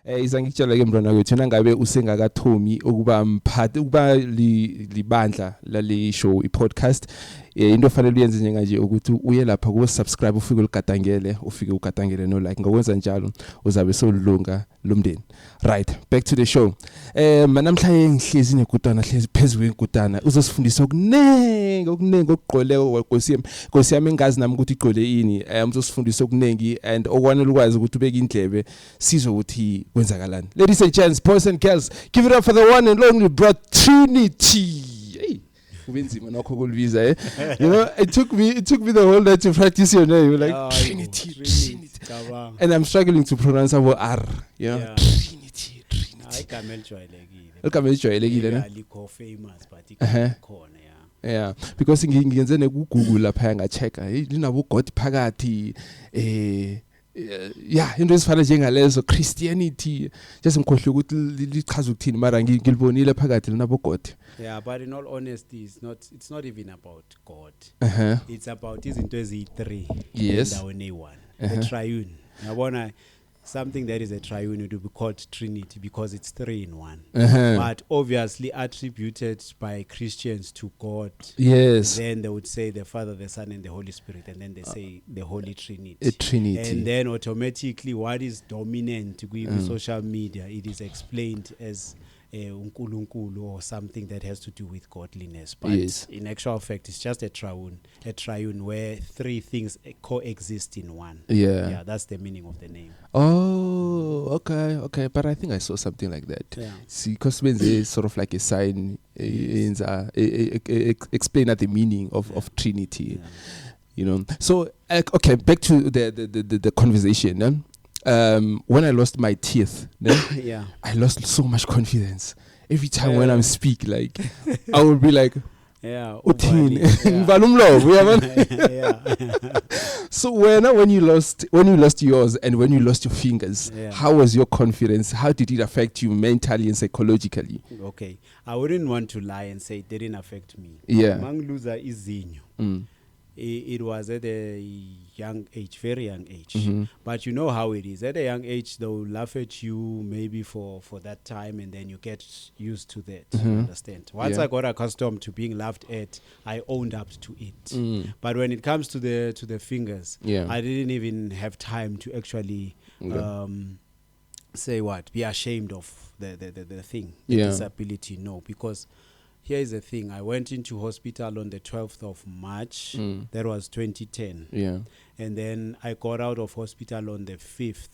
Izangitshela ke mntwana wethu nangabe usengakathomi ukuba mphathi ukuba libandla lale show i-podcast into ofanele uyenze njenganje ukuthi uye lapha ku subscribe ufike uligadangele ufike ugadangele no like ngokwenza njalo uzabe solunga lomndeni. Right, back to the show. Namhlanje ngihlezi nekutana hlezi phezulu kwekutana uzosifundisa okuningi okugqole Nkosi yami engazi nami ukuthi igqole ini. Uzosifundisa okuningi and okwanele ukwazi ukuthi ubeke indlebe sizwe ukuthi kwenzakalani. Ladies and gents, boys and girls, give it up for the one and only bro Trinity. Ubenzima nokho kulivisa you know, it took me the whole night to practice your name. Like Trinity. And I'm struggling to pronounce our R, you know. Yeah. Trinity. Igama elijwayelekile ne? Alikho famous but ikhona yeah, because ngiyenze ne ku Google lapha ngachecka linabo God phakathi yeah, into ezifana njengalezo Christianity just ngikhohle ukuthi lichaza ukuthini mara ngilibonile phakathi linabo God. Yeah, but in all honesty it's not even about God. It's about izinto ezi3 endaweni eyi1. The triune. Yabona something that is a triune would be called Trinity because it's 3 in 1. But obviously attributed by Christians to God. Yes. Then they would say the Father, the Son, and the Holy Spirit, and then they say the Holy Trinity. A Trinity. And then automatically what is dominant in social media, it is explained as unkulunkulu or something that has to do with godliness. But in actual fact, it's just a triune where 3 things coexist in one. Yeah, that's the meaning of the name. Oh, okay. But I think I saw something like that. Yeah. See, because when they sort of like a sign explain the meaning of Trinity. Yeah. You know. So okay, back to the conversation. When I lost my teeth, yeah, I lost so much confidence. Every time when I'm speak, like I will be like, yeah, So when you lost yours and when you lost your fingers, how was your confidence? How did it affect you mentally and psychologically? Okay, I wouldn't want to lie and say it didn't affect me. Yeah, Mangiluza izinyo. It was at a young age, very young age. But you know how it is. At a young age, they will laugh at you maybe for that time, and then you get used to that. You understand? Once I got accustomed to being laughed at, I owned up to it. But when it comes to the fingers, I didn't even have time to actually be ashamed of the thing, the disability. No, because here is the thing. I went into hospital on the 12th of March. That was 2010. Yeah. And then I got out of hospital on the 5th.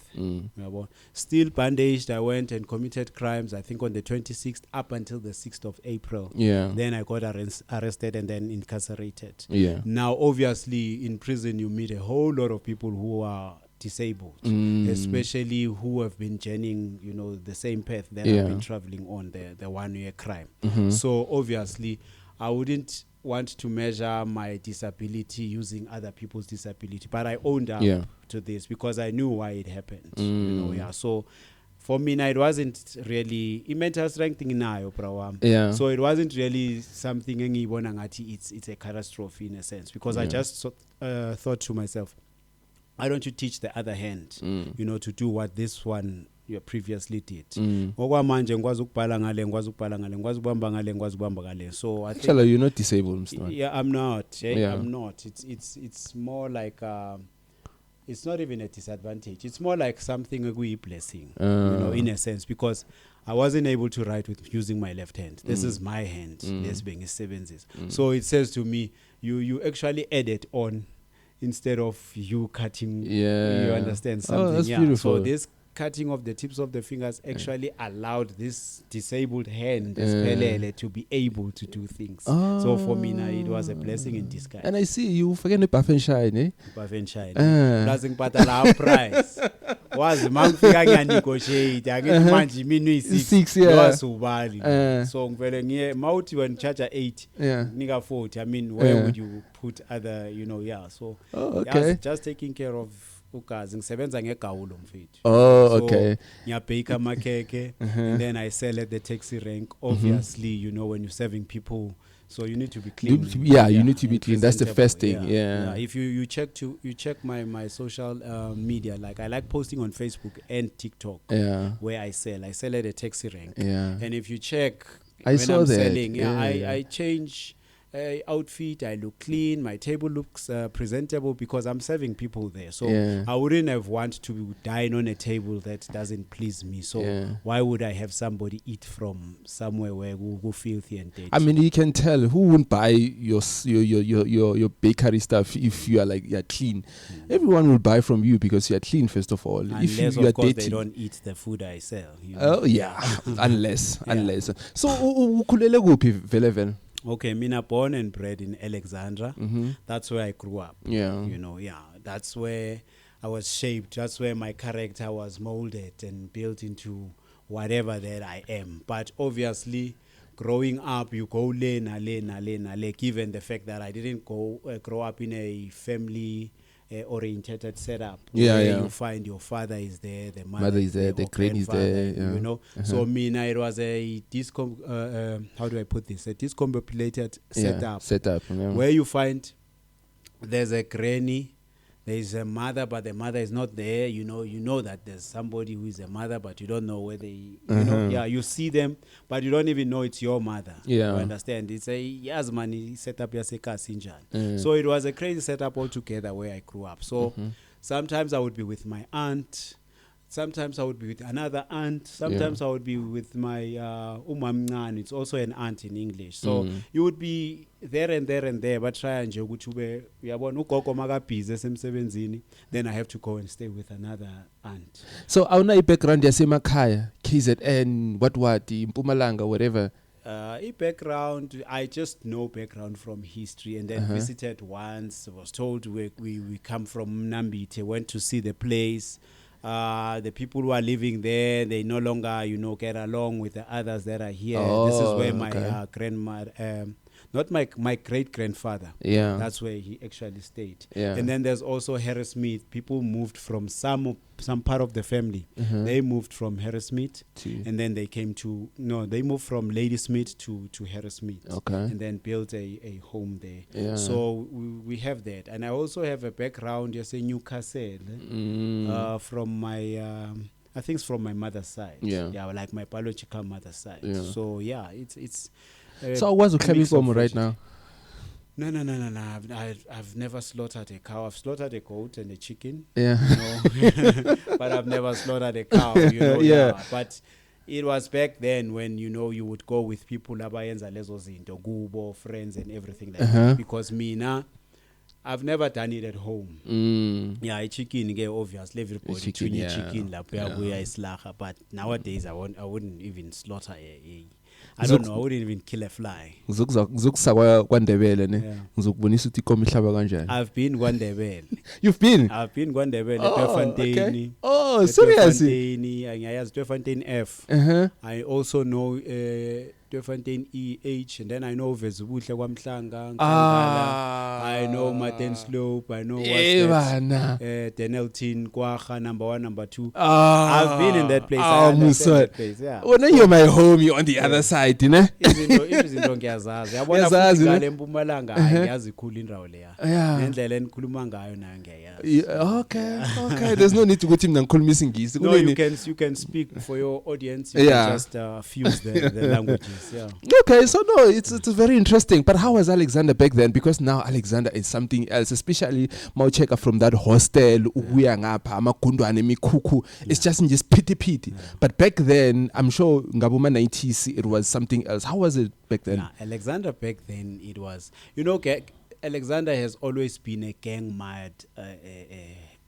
Still bandaged. I went and committed crimes, I think on the 26th up until the 6th of April. Yeah. Then I got arrested and then incarcerated. Yeah. Now, obviously, in prison, you meet a whole lot of people who are disabled, especially who have been journeying, the same path that I've been traveling on, the 1-year crime. So obviously, I wouldn't want to measure my disability using other people's disability, but I owned up to this because I knew why it happened. So for me, it wasn't really mental strength in so it wasn't really something it's a catastrophe in a sense, because I just thought to myself, why don't you teach the other hand, to do what this one you previously did? Okwamanje ngikwazi ukubhala ngale, ngikwazi ukubhala ngale, ngikwazi ukubamba ngale, ngikwazi ukubamba ngale. So I think you're not disabled, Mr. Yeah, I'm not. I'm not. It's more like it's not even a disadvantage. It's more like something a blessing, in a sense, because I wasn't able to write with using my left hand. This is my hand. This being is sevens. So it says to me, you actually added on instead of you cutting. You understand something. Oh, that's beautiful. So this cutting of the tips of the fingers actually allowed this disabled hand to be able to do things. So for me now, it was a blessing in disguise. And I see you forget the buff and shine, eh? Buff and shine. Plus ngipatala price. Was mangifika ngiyanegotiate ake manje mina 6 wasubali. So ngivele ngiye mawuthi when charge 8 nika 40. I mean, where would you put other, so just taking care of ukazi ngisebenza ngegawulo mfethu. Okay. Ngiyabheka amakheke and then I sell at the taxi rank. Obviously, when you're serving people So you need to be clean. You need to be clean. That's the first thing. Yeah. If you check my social media, like I like posting on Facebook and TikTok. Yeah. Where I sell at a taxi rank. Yeah. And if you check, I when saw I'm that. selling, Yeah. I change outfit. I look clean. My table looks presentable because I'm serving people there. So I wouldn't have want to dine on a table that doesn't please me. So why would I have somebody eat from somewhere where we go filthy and dirty? I mean, you can tell who wouldn't buy your bakery stuff if you are you're clean. Everyone will buy from you because you're clean, first of all. Unless, if you are of course, dirty, they don't eat the food I sell. Oh yeah, unless. So ukhulele kuphi vele vele? Okay, mina born and bred in Alexandra. That's where I grew up. Yeah. That's where I was shaped. That's where my character was molded and built into whatever that I am. But obviously, growing up, you go lane, given the fact that I didn't grow up in a family oriented setup. You find your father is there, the mother is there, the granny is there. So it was a how do I put this? A discombobulated setup. Where you find there's a granny, there's a mother, but the mother is not there. You know that there's somebody who is a mother, but you don't know whether you see them, but you don't even know it's your mother. You understand? It's a money setup. So it was a crazy setup altogether where I grew up. So sometimes I would be with my aunt. Sometimes I would be with another aunt. Sometimes I would be with my umamncane. It's also an aunt in English. So you would be there and there. But try and then I have to go and stay with another aunt. So awuna background yasemakhaya, KZN, what Mpumalanga, whatever. Background, I just know background from history, and then visited once. Was told we come from Nambite. Went to see the place. The people who are living there, they no longer, get along with the others that are here. This is where my grandmother, not my great grandfather. That's where he actually stayed. And then there's also Harrismith. People moved from some part of the family. They moved from Harrismith, and then they moved from Ladysmith to Harrismith, and then built a home there. So we have that, and I also have a background, in Newcastle, from my. I think it's from my mother's side. Like my biological mother's side. So it's. So what's the claim right now? No. I've never slaughtered a cow. I've slaughtered a goat and a chicken. But I've never slaughtered a cow. But it was back then when you would go with people, abayenza lezo zinto, gubo, friends, and everything like that. Because I've never done it at home. A chicken, obviously everybody chicken, but nowadays I wouldn't even slaughter I don't know. I wouldn't even kill a fly. I've been KwaNdebele. You've been? I've been KwaNdebele. Okay. Oh, seriously? Tweefontein F. I also know Tweefontein EH, and then I know Vezubuhle KwaMhlanga. I know Martin Slope. I know Denelton Kwacha, number 1, number 2. I've been in that place. I understand that place. Well, now you're my homie on the other side, you know? Izinto ngiyazazi. Yabona futhi ngale eMpumalanga ayazi khulu indawo leya. Nendlela enikhuluma ngayo nayo ngiyayazi. Okay. There's no need to go to ngikhuluma isingisi. No, you can speak for your audience. You can just fuse the languages. Okay, so no, it's very interesting. But how was Alexander back then? Because now Alexander is something else, especially Maucheka from that hostel, it's just pity. But back then, I'm sure Ngabuma 90s, it was something else. How was it back then? Alexander back then, it was, Alexander has always been a gang-mad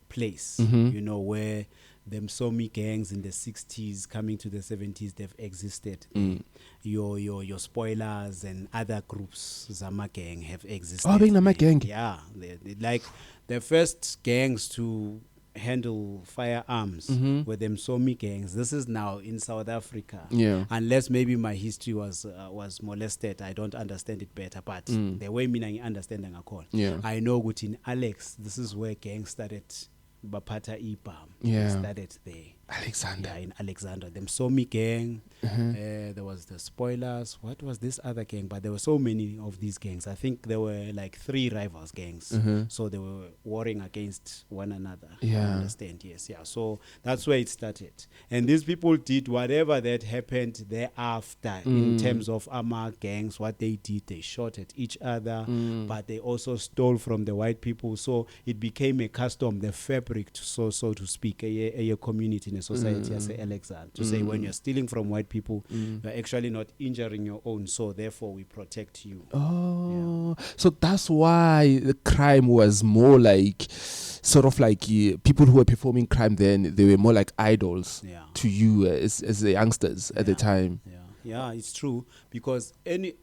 place, where them Somi gangs in the 60s coming to the 70s, they've existed. Your spoilers and other groups, Zama gang, have existed. Gang. Yeah, like the first gangs to handle firearms were them Somi gangs. This is now in South Africa. Unless maybe my history was molested, I don't understand it better. But the way I understand I know that in Alex, this is where gangs started. Bapata Ibam started there. Alexander. Yeah, in Alexandra. The Msomi gang. There was the Spoilers. What was this other gang? But there were so many of these gangs. I think there were like 3 rivals gangs. So they were warring against one another. Yeah. I understand, yes. Yeah. So that's where it started. And these people did whatever that happened thereafter in terms of Ama gangs. What they did, they shot at each other, but they also stole from the white people. So it became a custom, the fabric, so to speak, a community in a society as a Alexander. To say when you're stealing from white people, you're actually not injuring your own, so therefore we protect you. So that's why the crime was more like sort of like people who were performing crime then, they were more like idols to you as the youngsters at the time. Yeah, it's true, because any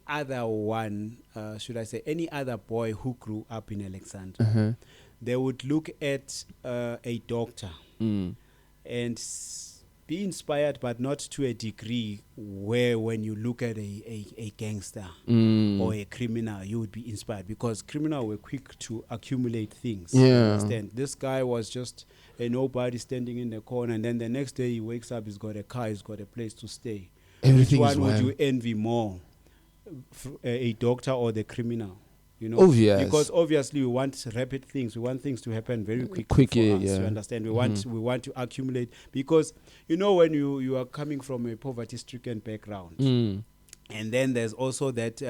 other one, should I say, any other boy who grew up in Alexandra, they would look at a doctor and be inspired, but not to a degree where when you look at a gangster or a criminal, you would be inspired, because criminals were quick to accumulate things. You understand? This guy was just a nobody standing in the corner, and then the next day he wakes up, he's got a car, he's got a place to stay. Everything Which is one would wild. you envy more, a doctor or the criminal? You know, Obvious. because obviously we want rapid things. We want things to happen very quickly for us. Yeah. You understand? We want to accumulate, because you know when you are coming from a poverty-stricken background, and then there's also that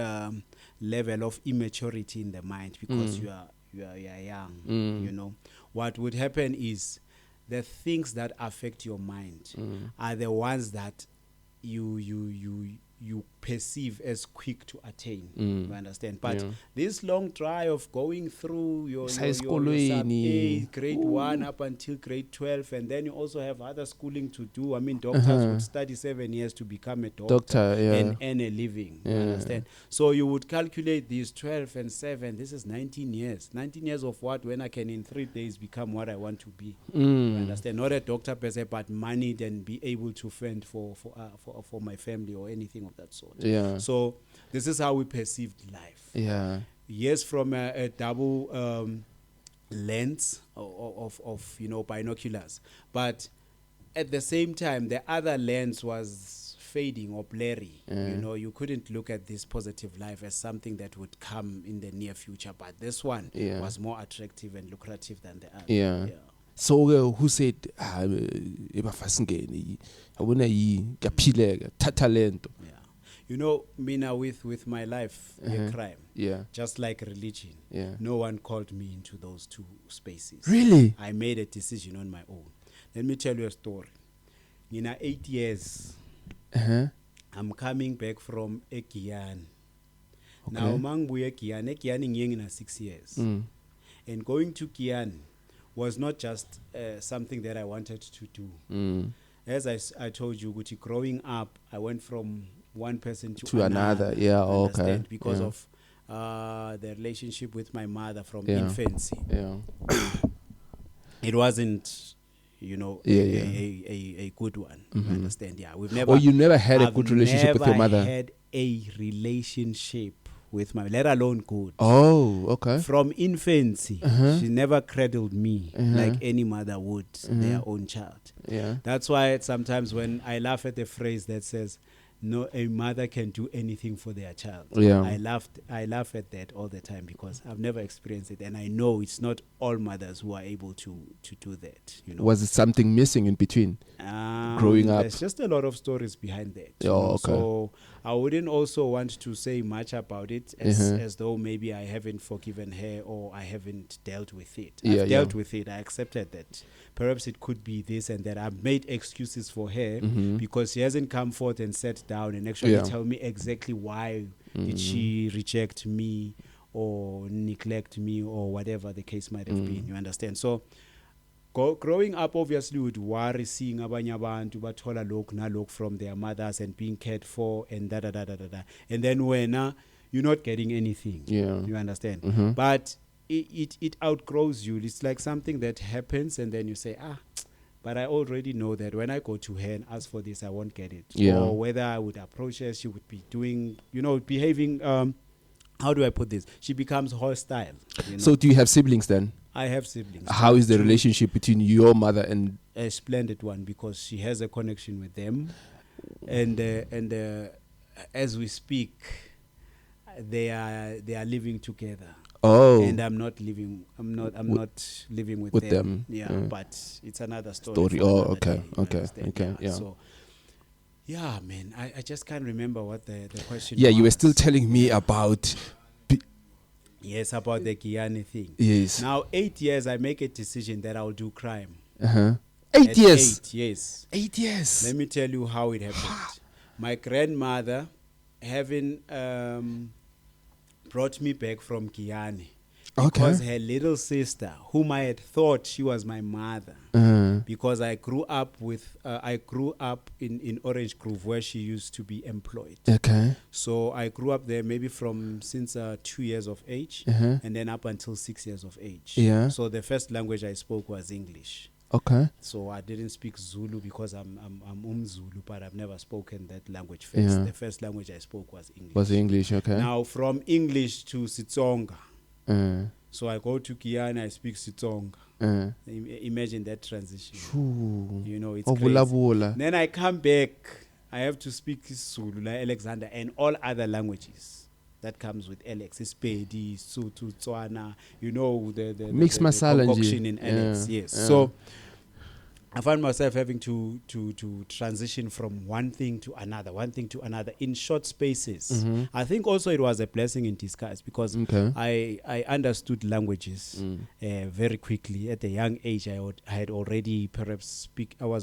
level of immaturity in the mind, because you are young. You know, what would happen is the things that affect your mind are the ones that you perceive as quick to attain. You understand? But this long drive of going through your sub A, grade 1 up until grade 12, and then you also have other schooling to do. I mean, doctors would study 7 years to become a doctor and earn a living. You understand? So you would calculate these 12 and 7. This is 19 years. 19 years of what, when I can in 3 days become what I want to be. You understand? Not a doctor per se, but money, then be able to fend for my family or anything of that sort. So this is how we perceived life. Yes, from a double lens of binoculars, but at the same time the other lens was fading or blurry. You know, you couldn't look at this positive life as something that would come in the near future, but this one was more attractive and lucrative than the other. So who said ebafasingene abona yi kaphileka thatha lento? You know, Mina, with my life, a crime, just like religion, no one called me into those 2 spaces. Really? I made a decision on my own. Let me tell you a story. In 8 years, I'm coming back from Ekian. Now, Mangbuye Ekian in 6 years. And going to Kian was not just something that I wanted to do. As I told you, Gucci, growing up, I went from one person to another. Because of the relationship with my mother from infancy. It wasn't, a good one. You understand? We've never. Or you never had a good relationship with your mother? Never had a relationship with my, let alone good. Oh, okay. From infancy, she never cradled me like any mother would their own child. That's why sometimes when I laugh at the phrase that says, no, a mother can do anything for their child. I laugh at that all the time, because I've never experienced it, and I know it's not all mothers who are able to do that. You know? Was it something missing in between growing up? There's just a lot of stories behind that. Okay. So I wouldn't also want to say much about it as though maybe I haven't forgiven her or I haven't dealt with it. I've dealt with it. I accepted that perhaps it could be this and that. I've made excuses for her because she hasn't come forth and sat down and actually tell me exactly why did she reject me or neglect me or whatever the case might have been. You understand? So growing up, obviously, would worry seeing abanye abantu bathola lokhu nalokhu from their mothers and being cared for and da da da da da. And then when you're not getting anything, you understand? But it outgrows you. It's like something that happens, and then you say, but I already know that when I go to her and ask for this, I won't get it. Or whether I would approach her, she would be doing, behaving. How do I put this? She becomes hostile. So do you have siblings then? I have siblings. How is the relationship between your mother and a splendid one because she has a connection with them, and as we speak, they are living together. Oh, And I'm not living with them. Yeah, but it's another story. Oh, another okay, day, you okay, understand? okay, yeah. So, yeah, man, I just can't remember what the question. Yeah, was. you were still telling me about. Yes, about the Guyana thing. Yes. Now, 8 years, I make a decision that I'll do crime. 8 At years. 8 years. 8 years. Let me tell you how it happened. My grandmother, having brought me back from Guyana, because her little sister, whom I had thought she was my mother, because I grew up in Orange Grove where she used to be employed. Okay. So I grew up there maybe since 2 years of age, and then up until 6 years of age. Yeah. So the first language I spoke was English. Okay. So I didn't speak Zulu because I'm Zulu, but I've never spoken that language first. Yeah. The first language I spoke was English. Was English, okay. Now from English to Sitsonga. Uh, So I go to Guyana, I speak Sitsonga. Imagine that transition. You know, it's crazy. Then I come back, I have to speak Zulu, like Alexander, and all other languages that comes with Alex. Pedi, Sotho, Tswana, you know, the mixed masala concoction in Alex. Yes. So I found myself having to transition from one thing to another in short spaces. I think also it was a blessing in disguise because I understood languages very quickly. At a young age, I was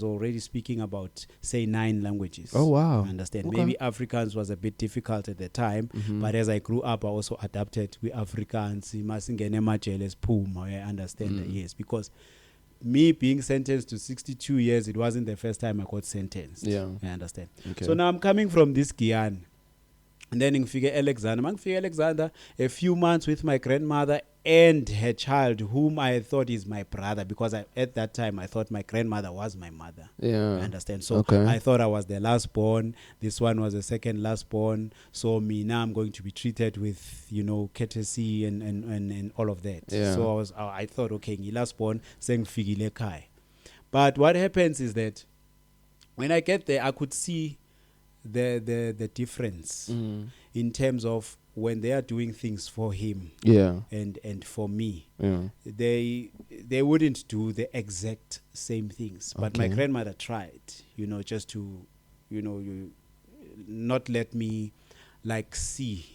already speaking about, say, 9 languages. Oh, wow. I understand. Okay. Maybe Afrikaans was a bit difficult at the time, but as I grew up, I also adapted with Afrikaans. I understand that, yes, because me being sentenced to 62 years, it wasn't the first time I got sentenced. Yeah. I understand. Okay. So now I'm coming from this Guyana. And then in Alexander, a few months with my grandmother and her child, whom I thought is my brother, because at that time I thought my grandmother was my mother. Yeah. I understand. So I thought I was the last born. This one was the second last born. So now I'm going to be treated with, courtesy and all of that. Yeah. So I thought, okay, last born, saying figile kai. But what happens is that when I get there, I could see the difference in terms of when they are doing things for him and for me. They wouldn't do the exact same things, but my grandmother tried, just to not let me see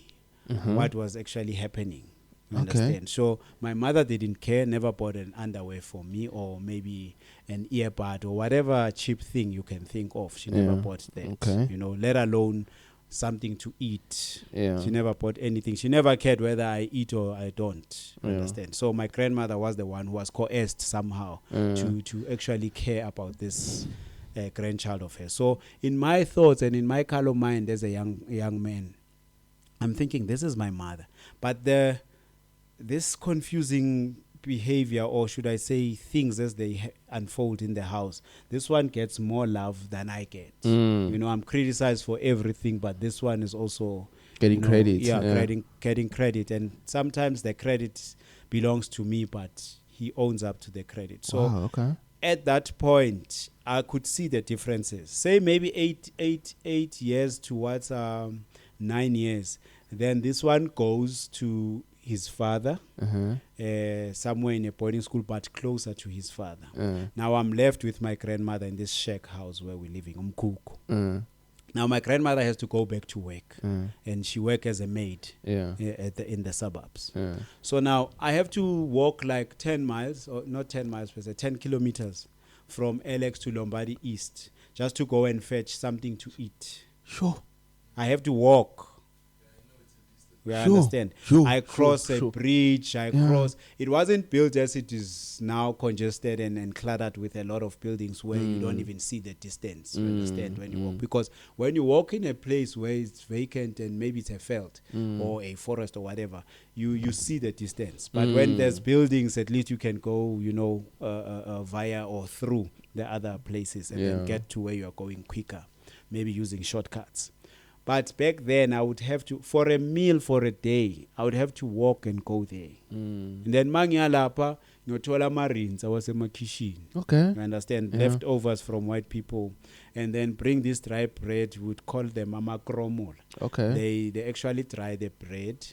what was actually happening. You understand? So my mother didn't care, never bought an underwear for me or maybe an earbud or whatever cheap thing you can think of. She never bought that, let alone something to eat. She never bought anything. She never cared whether I eat or I don't. Understand? So my grandmother was the one who was coerced somehow to actually care about this grandchild of hers. So in my thoughts and in my callow mind as a young man, I'm thinking this is my mother. But this confusing behavior, or should I say things as they unfold in the house, this one gets more love than I get. I'm criticized for everything, but this one is also getting credit. Getting credit, and sometimes the credit belongs to me, but he owns up to the credit. So at that point, I could see the differences. Say maybe 8 years towards 9 years. Then this one goes to his father, somewhere in a boarding school, but closer to his father. Now I'm left with my grandmother in this shack house where we're living, Umkuku. Now my grandmother has to go back to work, and she works as a maid in the suburbs. So now I have to walk like 10 miles, or not 10 miles, but 10 kilometers from Alex to Lombardy East just to go and fetch something to eat. Sure. I have to walk. I understand. I cross a bridge. I cross. It wasn't built as it is now, congested and cluttered with a lot of buildings where you don't even see the distance. You understand when you walk, because when you walk in a place where it's vacant and maybe it's a veld or a forest or whatever, you see the distance. But when there's buildings, at least you can go, via or through the other places and then get to where you are going quicker, maybe using shortcuts. But back then, I would have to, for a meal for a day, I would have to walk and go there. And then Mangyalapa, ngiyothola marines awasemakhishini. Okay. You understand? Yeah. Leftovers from white people, and then bring this dry bread. We would call them amakromol. Okay. They actually dry the bread,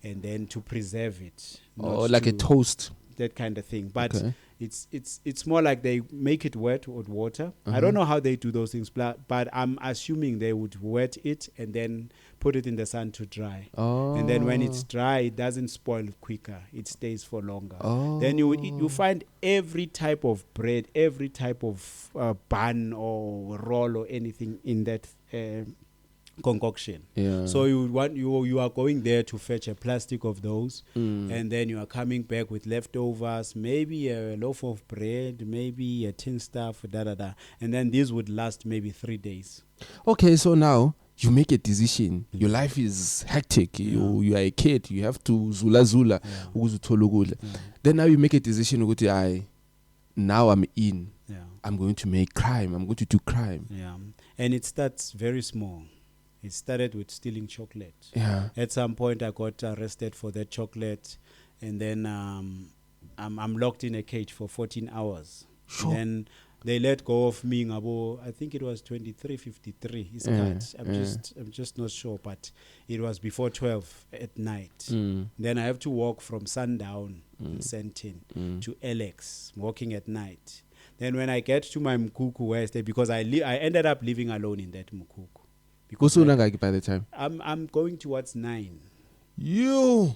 and then to preserve it. Or like a toast. That kind of thing. But Okay. it's more like they make it wet with water. I don't know how they do those things, but I'm assuming they would wet it and then put it in the sun to dry. Oh. And then when it's dry, it doesn't spoil quicker. It stays for longer. Oh. Then you find every type of bread, every type of bun or roll or anything in that concoction. Yeah. So you are going there to fetch a plastic of those, and then you are coming back with leftovers, maybe a loaf of bread, maybe a tin stuff, and then these would last maybe 3 days. Okay, so now you make a decision. Your life is hectic. You are a kid. You have to zula. Then now you make a decision. Now I'm in. Yeah. I'm going to make crime. I'm going to do crime. Yeah, and it starts very small. It started with stealing chocolate. Yeah. At some point, I got arrested for that chocolate, and then I'm locked in a cage for 14 hours. Sure. And then they let go of me. I think it was 23:53. It's cut. I'm just not sure, but it was before 12 at night. Then I have to walk from sundown in Sentin to Alex, walking at night. Then when I get to my Mkuku where I stay, because I ended up living alone in that Mkuku. Because By the time I'm going towards 9. you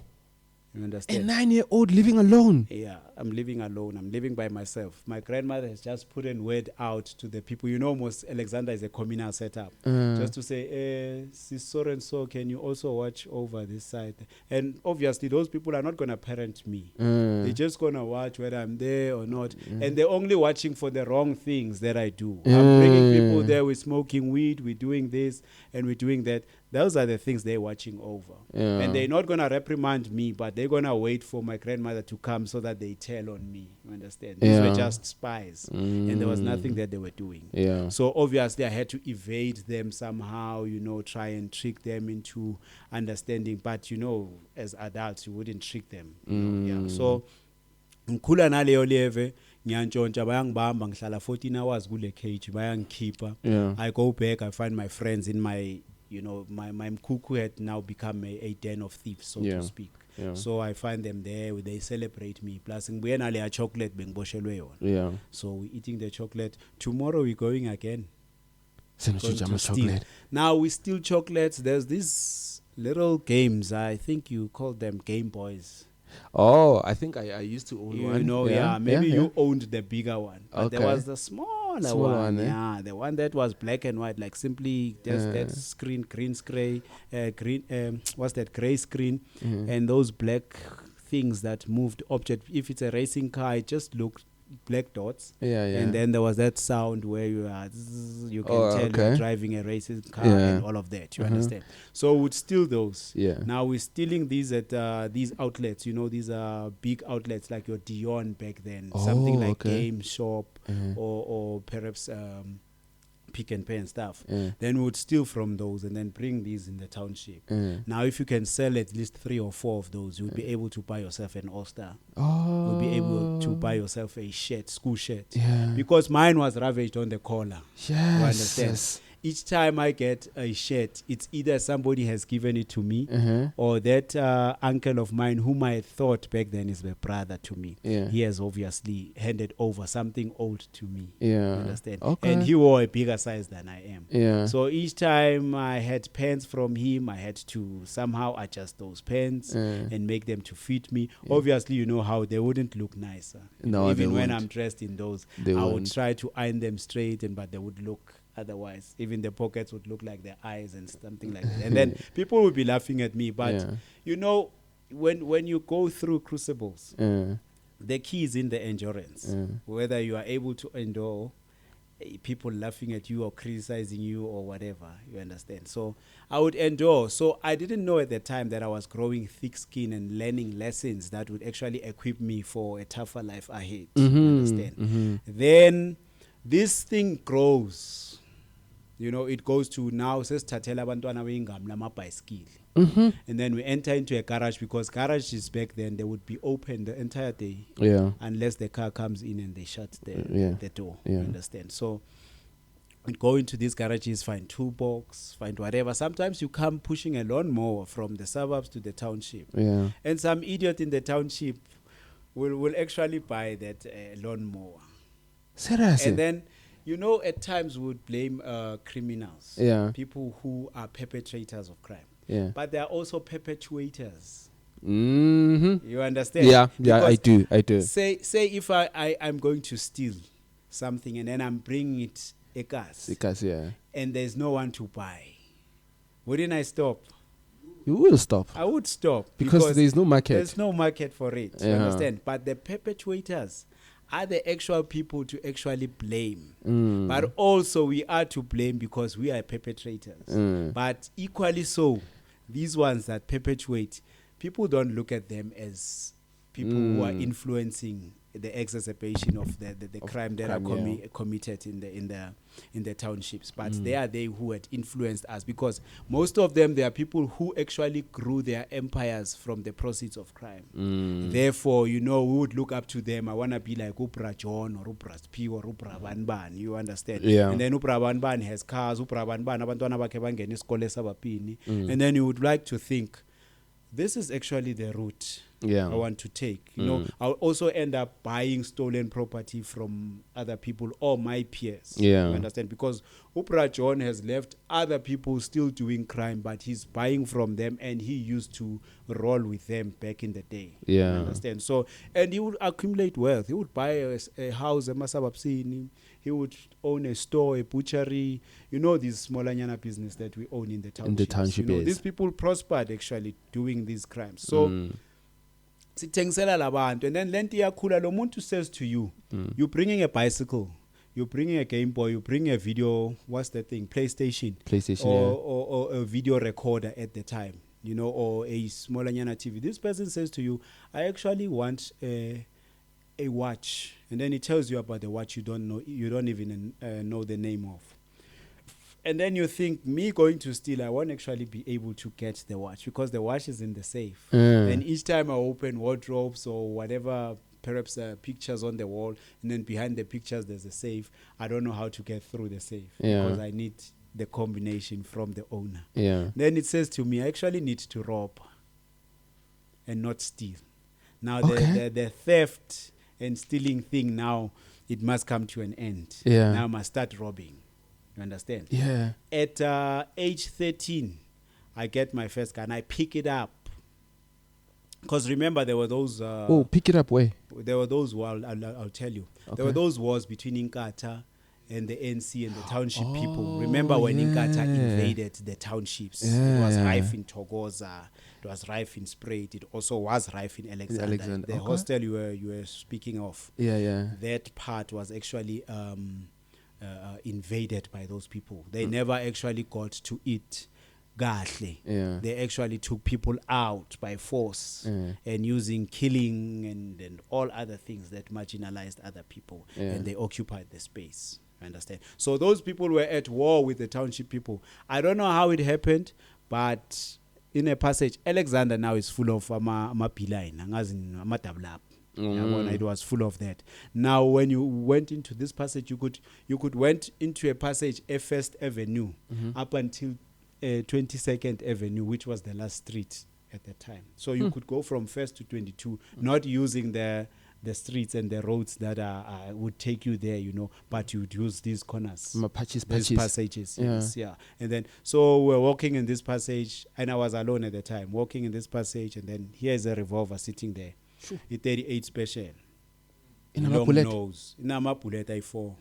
a understand? 9-year-old living alone. Yeah, I'm living alone. I'm living by myself. My grandmother has just put a word out to the people. You know, most Alexander is a communal setup. Just to say, sis so and so, can you also watch over this side? And obviously, those people are not going to parent me. They're just going to watch whether I'm there or not. And they're only watching for the wrong things that I do. I'm bringing people there. We're smoking weed. We're doing this and we're doing that. Those are the things they're watching over. And they're not going to reprimand me, but they're going to wait for my grandmother to come so that they tell on me. You understand? These were just spies. And there was nothing that they were doing. Yeah. So obviously I had to evade them somehow, try and trick them into understanding. But, as adults, you wouldn't trick them. Yeah. So, ngikhula naleyo leve ngiyantshontsha bayangibamba ngihlala 14 hours kule cage bayangikhipha. I go back, I find my friends in my my Mkuku had now become a den of thieves, so to speak. So I find them there, they celebrate me. Plus ngibuye naleya chocolate bengiboshelwe yona. Yeah. So we're eating the chocolate. Tomorrow we're going again. Chocolate. Now we steal chocolates. There's these little games. I think you call them Game Boys. Oh, I think I used to own one. Maybe you owned the bigger one. But there was the smaller one. Yeah, the one that was black and white, like simply just that screen, green screen, what's that, gray screen, and those black things that moved object. If it's a racing car, it just looked black dots. And then there was that sound where you can tell you're driving a racing car and all of that. You understand? So we'd steal those. Now we're stealing these at these outlets. These are big outlets like your Dion back then. Something like Game Shop or perhaps Pick and Pay and stuff. Then we would steal from those and then bring these in the township. Now if you can sell at least 3 or 4 of those, you'll be able to buy yourself an All-Star. You'll be able to buy yourself a shirt, school shirt. Because mine was ravaged on the collar. You understand? Each time I get a shirt, it's either somebody has given it to me or that uncle of mine whom I thought back then is my brother to me. He has obviously handed over something old to me. You understand? And he wore a bigger size than I am. So each time I had pants from him, I had to somehow adjust those pants and make them to fit me. Obviously, you know how they wouldn't look nicer. No, even when I'm dressed in those, I would try to iron them straight, but they would look otherwise. Even the pockets would look like their eyes and something like that. And then people would be laughing at me. But when you go through crucibles, the key is in the endurance. Whether you are able to endure people laughing at you or criticizing you or whatever, you understand? So I would endure. So I didn't know at the time that I was growing thick skin and learning lessons that would actually equip me for a tougher life ahead. You understand? Then this thing grows. It goes to now sesithathela abantwana beingam lamabhayisikili. Mm-hmm. And then we enter into a garage, because garages back then, they would be open the entire day Yeah. unless the car comes in and they shut Yeah. the door. Yeah. You understand? So we'd go into these garages, find toolbox, find whatever. Sometimes you come pushing a lawnmower from the suburbs to the township. Yeah. And some idiot in the township will actually buy that lawnmower. Seriously. And then, you know, at times we would blame criminals, Yeah. people who are perpetrators of crime. Yeah. But there are also perpetuators. Mm-hmm. You understand? Yeah. Yeah. I Because do. Say if I'm going to steal something and then I'm bringing it a gas, Because yeah, and there's no one to buy, wouldn't I stop? you will stop I would stop because there's no market. There's no market for it. You Yeah. understand? But the perpetuators are the actual people to actually blame. Mm. But also we are to blame because we are perpetrators. Mm. But equally so, these ones that perpetuate, people don't look at them as people who are influencing the exacerbation of the crime that are committed in the townships. But they are they who had influenced us, because most of them, they are people who actually grew their empires from the proceeds of crime. Therefore, you know, we would look up to them. I want to be like Upra John or Upra P or Upra Banban. You understand? Yeah. And then Upra Banban has cars. Upra Banban abantwana bakhe bangena isikole sabapini. And then you would like to think, this is actually the route I want to take. You know, I'll also end up buying stolen property from other people or my peers. Yeah. You understand? Because Upra John has left other people still doing crime, but he's buying from them, and he used to roll with them back in the day. Yeah. You understand? So, and he would accumulate wealth. He would buy a house at Masabapsini. He would own a store, a butchery. You know, these smaller nyana business that we own in the township. In the township, you know, yes. these people prospered actually doing these crimes. So, sithengisela labantu, and then lento iyakhula, lo muntu says to you, you're bringing a bicycle, you're bringing a Game Boy, you bring a video, what's that thing, PlayStation, or a video recorder at the time, you know, or a smaller nyana TV. This person says to you, I actually want a watch, and then he tells you about the watch you don't know, you don't even know the name of. And then you think, me going to steal, I won't actually be able to get the watch because the watch is in the safe. And each time I open wardrobes or whatever, perhaps pictures on the wall, and then behind the pictures there's a safe, I don't know how to get through the safe because I need the combination from the owner. Then it says to me, I actually need to rob and not steal. Now the theft and stealing thing, now it must come to an end. Now I must start robbing. You understand? Yeah. At age 13, I get my first gun. I pick it up. Because remember, there were those... pick it up, where? There were those wars, I'll tell you. Okay. There were those wars between Inkatha and the NC and the township people. Remember when Inkatha invaded the townships? It was rife in Togoza. It was rife in Spruit. It also was rife in Alexander. The hostel you were speaking of. That part was actually... invaded by those people. They never actually got to eat gahle. They actually took people out by force and using killing and all other things that marginalized other people, and they occupied the space. Understand? So those people were at war with the township people. I don't know how it happened, but in a passage, Alexander now is full of amapilain, amadablap. It was full of that. Now, when you went into this passage, you could went into a passage, a First Avenue, up until 22nd Avenue, which was the last street at the time. So you could go from First to 22, not using the streets and the roads that would take you there, you know, but you'd use these corners, these passages. And then, so we're walking in this passage, and I was alone at the time, walking in this passage, and then here's a revolver sitting there. A 38 special. In a long nose. In a bullet I4.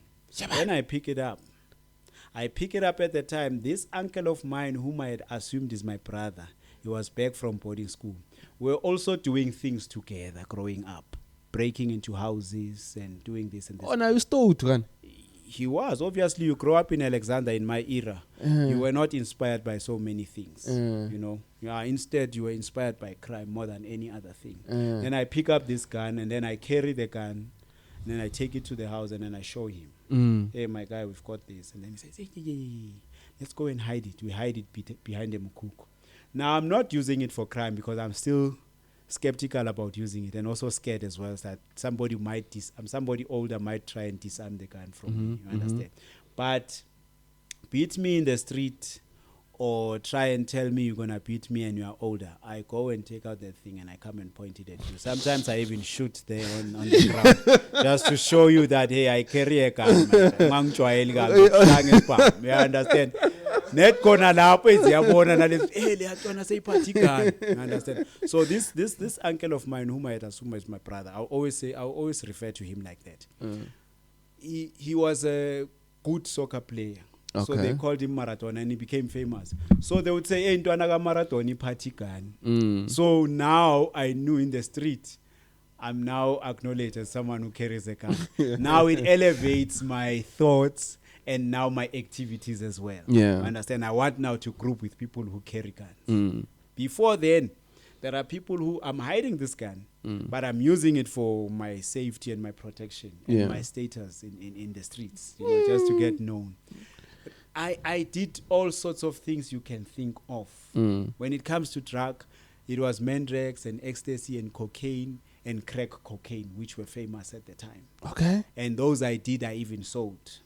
Then I pick it up. I pick it up at the time. This uncle of mine, whom I had assumed is my brother, he was back from boarding school. We were also doing things together growing up. Breaking into houses and doing this and this. Oh, now you stole it, man. He was. Obviously, you grow up in Alexander in my era. You were not inspired by so many things, you know. Instead, you were inspired by crime more than any other thing. Then I pick up this gun, and then I carry the gun, and then I take it to the house, and then I show him. Hey, my guy, we've got this. And then he says, hey, let's go and hide it. We hide it behind the mukuku. Now I'm not using it for crime because I'm still skeptical about using it, and also scared as well that somebody somebody older might try and disarm the gun from me. You understand? But beat me in the street or try and tell me you're gonna beat me and you are older, I go and take out that thing and I come and point it at you. Sometimes I even shoot there on the ground just to show you that, hey, I carry a gun. You understand? Net kona lapho iziyabona nalezi leyantwana seyiphatha igani. You understand? So this uncle of mine whom I had assumed is my brother, I'll always refer to him like that. He was a good soccer player. Okay. So they called him Maradona and he became famous. So they would say, hey, ntwana ka Maradona iphatha igani. So now I knew in the street, I'm now acknowledged as someone who carries a gun. Now it elevates my thoughts and now my activities as well. Yeah. Understand? I want now to group with people who carry guns. Before then, there are people who I'm hiding this gun, but I'm using it for my safety and my protection and my status in the streets, just to get known. I did all sorts of things you can think of. When it comes to drug, it was Mandrax and ecstasy and cocaine and crack cocaine, which were famous at the time. Okay. And those I even sold.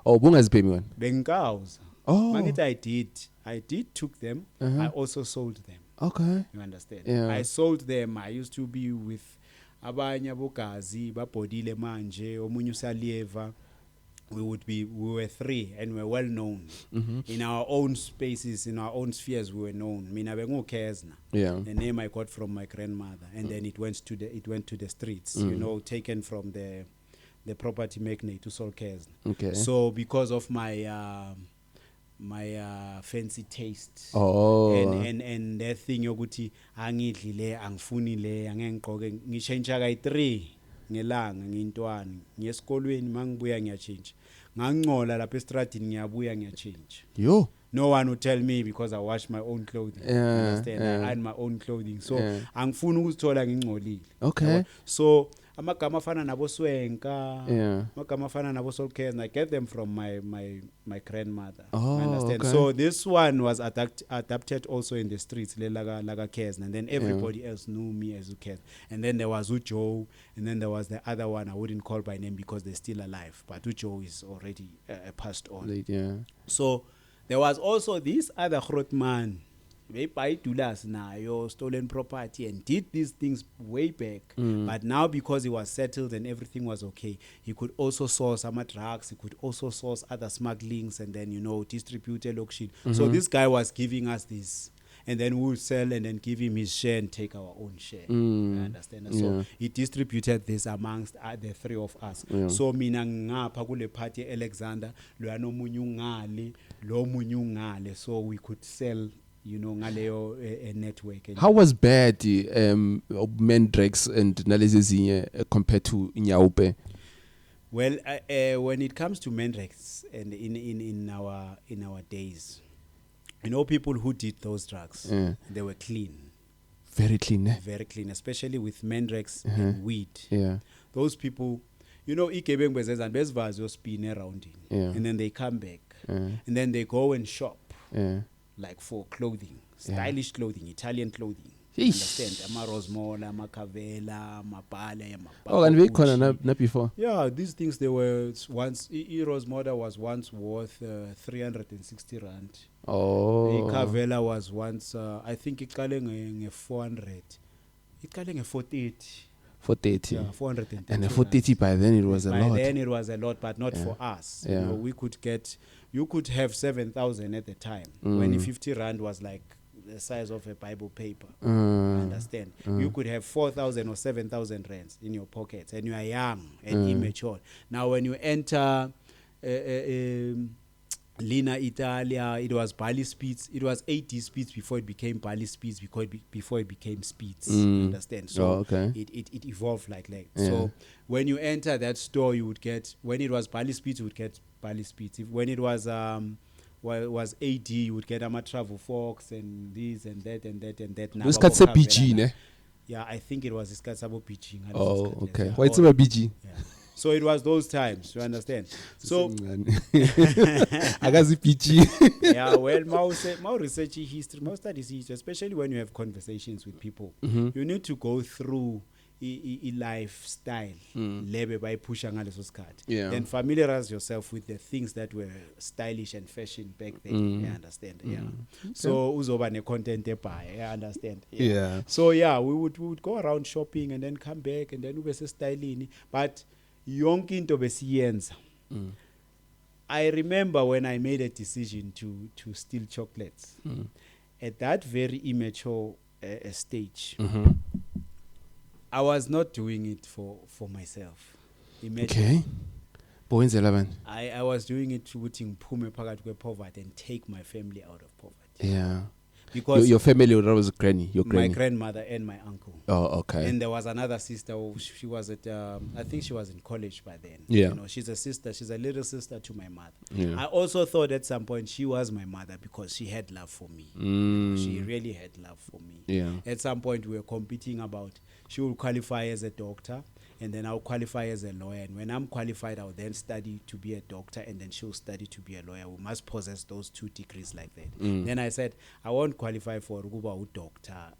Oh, bungazibhemi wena. Bengaws. Oh. Mangithi I did took them. I also sold them. Okay. You understand? Yeah. I sold them. I used to be with abanye abogazi babhodile manje omunye usalieva. We were three and we were well known in our own spaces, in our own spheres. We were known. Mina benguKezna. Yeah. The name I got from my grandmother, and then it went to the streets. Taken from the property magnate to Sol Kezna. Okay. So because of my fancy taste, and that thing yokuthi angidlile angifuni le angengqoke ngichange ka3 ngelanga ngintwana ngiyesikolweni mangibuya ngiyachange ngancola lapha estradini ngiyabuya ngiyachange. Yo, no one would tell me because I wash my own clothing. Understand? I iron my own clothing, so angifuni ukuzithola ngingcolile. Okay. So amagama afana nabo Swenka, amagama afana nabo Solkez, I get them from my grandmother. Understand? Okay. So this one was adapted also in the streets, laga Kez, and then everybody else knew me as Ukez. And then there was Ujo, and then there was the other one I wouldn't call by name because they're still alive, but Ujo is already passed on. Yeah. So there was also this other Grotman. They buy Dulas now, stolen property and did these things way back. But now because he was settled and everything was okay, he could also source some drugs, he could also source other smugglings and then, distribute a auction. So this guy was giving us this. And then we would sell and then give him his share and take our own share. You understand? So he distributed this amongst the three of us. So mina ngapha kule party Alexander, lo anomunye ungale, lo munye ungale, so we could sell ngaleyo a network. How was bad Mandrax and nalezi compared to Nyaupe? Well, when it comes to Mandrax and in our days, people who did those drugs, they were clean. Very clean, eh? Very clean, especially with Mandrax and weed. Yeah. Those people, igebeng bezenzani bezivazi spin around in, and then they come back, and then they go and shop. Like for clothing, stylish clothing, Italian clothing. Understand? Ama Rosmola, ama Cavella, ama Pala, ama Pala. Oh, and we not before. Yeah, these things they were once. Rosmola was once worth 360 rand. Oh. Cavella was once I think it calling 400. It calling 430. 430. Yeah, 430. And 430 by then it was a lot. By then it was a lot, but not for us. Yeah. You could have 7,000 at the time when 50 rand was like the size of a Bible paper. Understand? You could have 4,000 or 7,000 rands in your pockets, and you are young and immature. Now, when you enter Lina Italia, it was Bali Speeds. It was 80 Speeds before it became Bali Speeds, before it became Speeds. Understand? So it evolved like that. Yeah. So when you enter that store, you would get, when it was Bali Speeds, you would get Bali Speeds. When it was AD, you would get Ama Travel Fox and this and that and that and that. This got PG, ne? Yeah, I think it was this got PG. Oh, okay. Why it's about PG? Yeah. So it was those times, you understand? So akazi PG. yeah, well, more research history, more studies history, especially when you have conversations with people, you need to go through a lifestyle lebe bayipusha ngaleso sikhathi. Yeah. Then familiarize yourself with the things that were stylish and fashion back then. You understand? Yeah. So uzoba ne content ebhaya, you understand? Yeah. So yeah, we would go around shopping and then come back and then ube se styling, but yonke into besiyenza. I remember when I made a decision to steal chocolates. At that very immature stage, I was not doing it for myself. Imagine. Okay. Bowenzela bani? I was doing it to ngiphume phakathi kwe-poverty and take my family out of poverty. Yeah. Because your family was granny, your granny. My grandmother and my uncle. Oh, okay. And there was another sister who she was at I think she was in college by then. Yeah. You know, she's a sister, she's a little sister to my mother. Yeah. I also thought at some point she was my mother because she had love for me. She really had love for me. Yeah. At some point we were competing about she will qualify as a doctor and then I'll qualify as a lawyer. And when I'm qualified, I'll then study to be a doctor and then she'll study to be a lawyer. We must possess those 2 degrees like that. Then I said, I won't qualify for ukuba udoctor,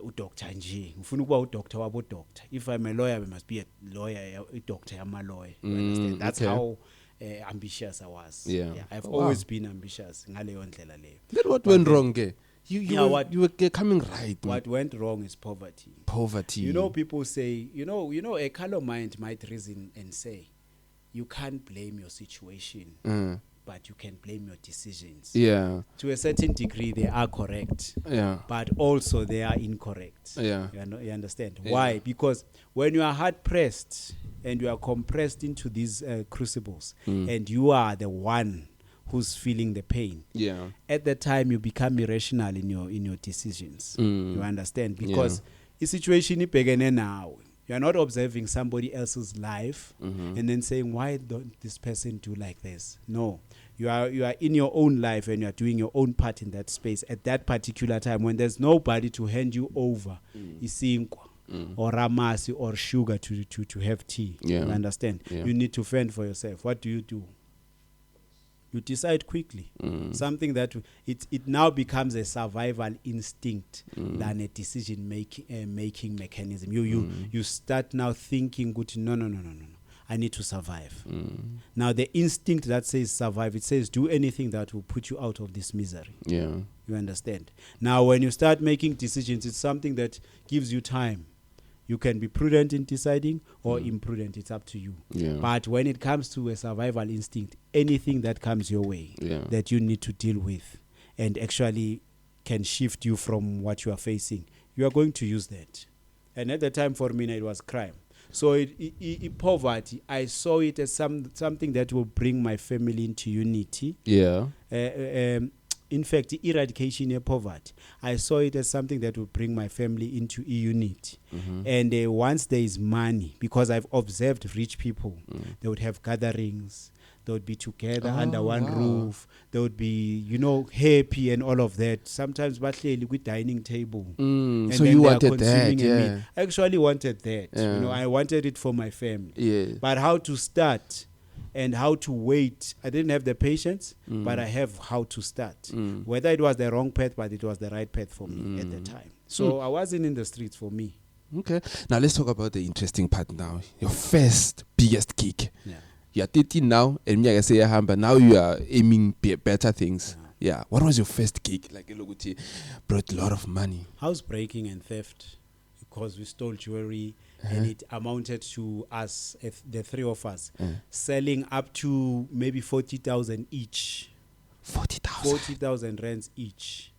udoctor nje. Ngifuna ukuba udoctor wabo doctor. If I'm a lawyer, I must be a lawyer, a doctor, I'm a lawyer. You understand? That's okay. how ambitious I was. Yeah. I've always been ambitious. Ngaleyo ndlela leyo. Then what went wrong? You were coming right. What went wrong is poverty. Poverty. You know, people say, you know, a callow mind might reason and say, you can't blame your situation, but you can blame your decisions. Yeah. To a certain degree, they are correct. Yeah. But also they are incorrect. Yeah. You understand? Yeah. Why? Because when you are hard pressed and you are compressed into these crucibles, and you are the one who's feeling the pain. Yeah. At the time you become irrational in your decisions. You understand? Because the situation ibhekene nawe. You are not observing somebody else's life and then saying, why don't this person do like this? No. You are in your own life and you are doing your own part in that space at that particular time when there's nobody to hand you over isinkwa or ramasi or sugar to have tea. Yeah. You understand? Yeah. You need to fend for yourself. What do? You decide quickly. Something that it now becomes a survival instinct than a decision making mechanism. You start now thinking, good, no. I need to survive. Now the instinct that says survive, it says do anything that will put you out of this misery. Yeah. You understand? Now when you start making decisions, it's something that gives you time. You can be prudent in deciding or imprudent. It's up to you. Yeah. But when it comes to a survival instinct, anything that comes your way that you need to deal with and actually can shift you from what you are facing, you are going to use that. And at the time for me, it was crime. So poverty, I saw it as something that will bring my family into unity. Yeah. In fact, eradication of poverty, I saw it as something that would bring my family into a unity. And once there is money, because I've observed rich people, they would have gatherings, they would be together under one roof, they would be, happy and all of that. Sometimes bahleli with dining table. And so you wanted that, yeah. I actually wanted that. Yeah. I wanted it for my family. Yeah. But how to start and how to wait, I didn't have the patience, but I have how to start. Whether it was the wrong path, but it was the right path for me at the time. So I wasn't in the streets for me. Okay. Now let's talk about the interesting part now. Your first biggest gig. Yeah. You're 13 now, and now you are aiming better things. Yeah. What was your first gig? Like Eloguti brought a lot of money. Housebreaking and theft, because we stole jewelry, and it amounted to us, the three of us, selling up to maybe 40,000 each. 40,000 rands each.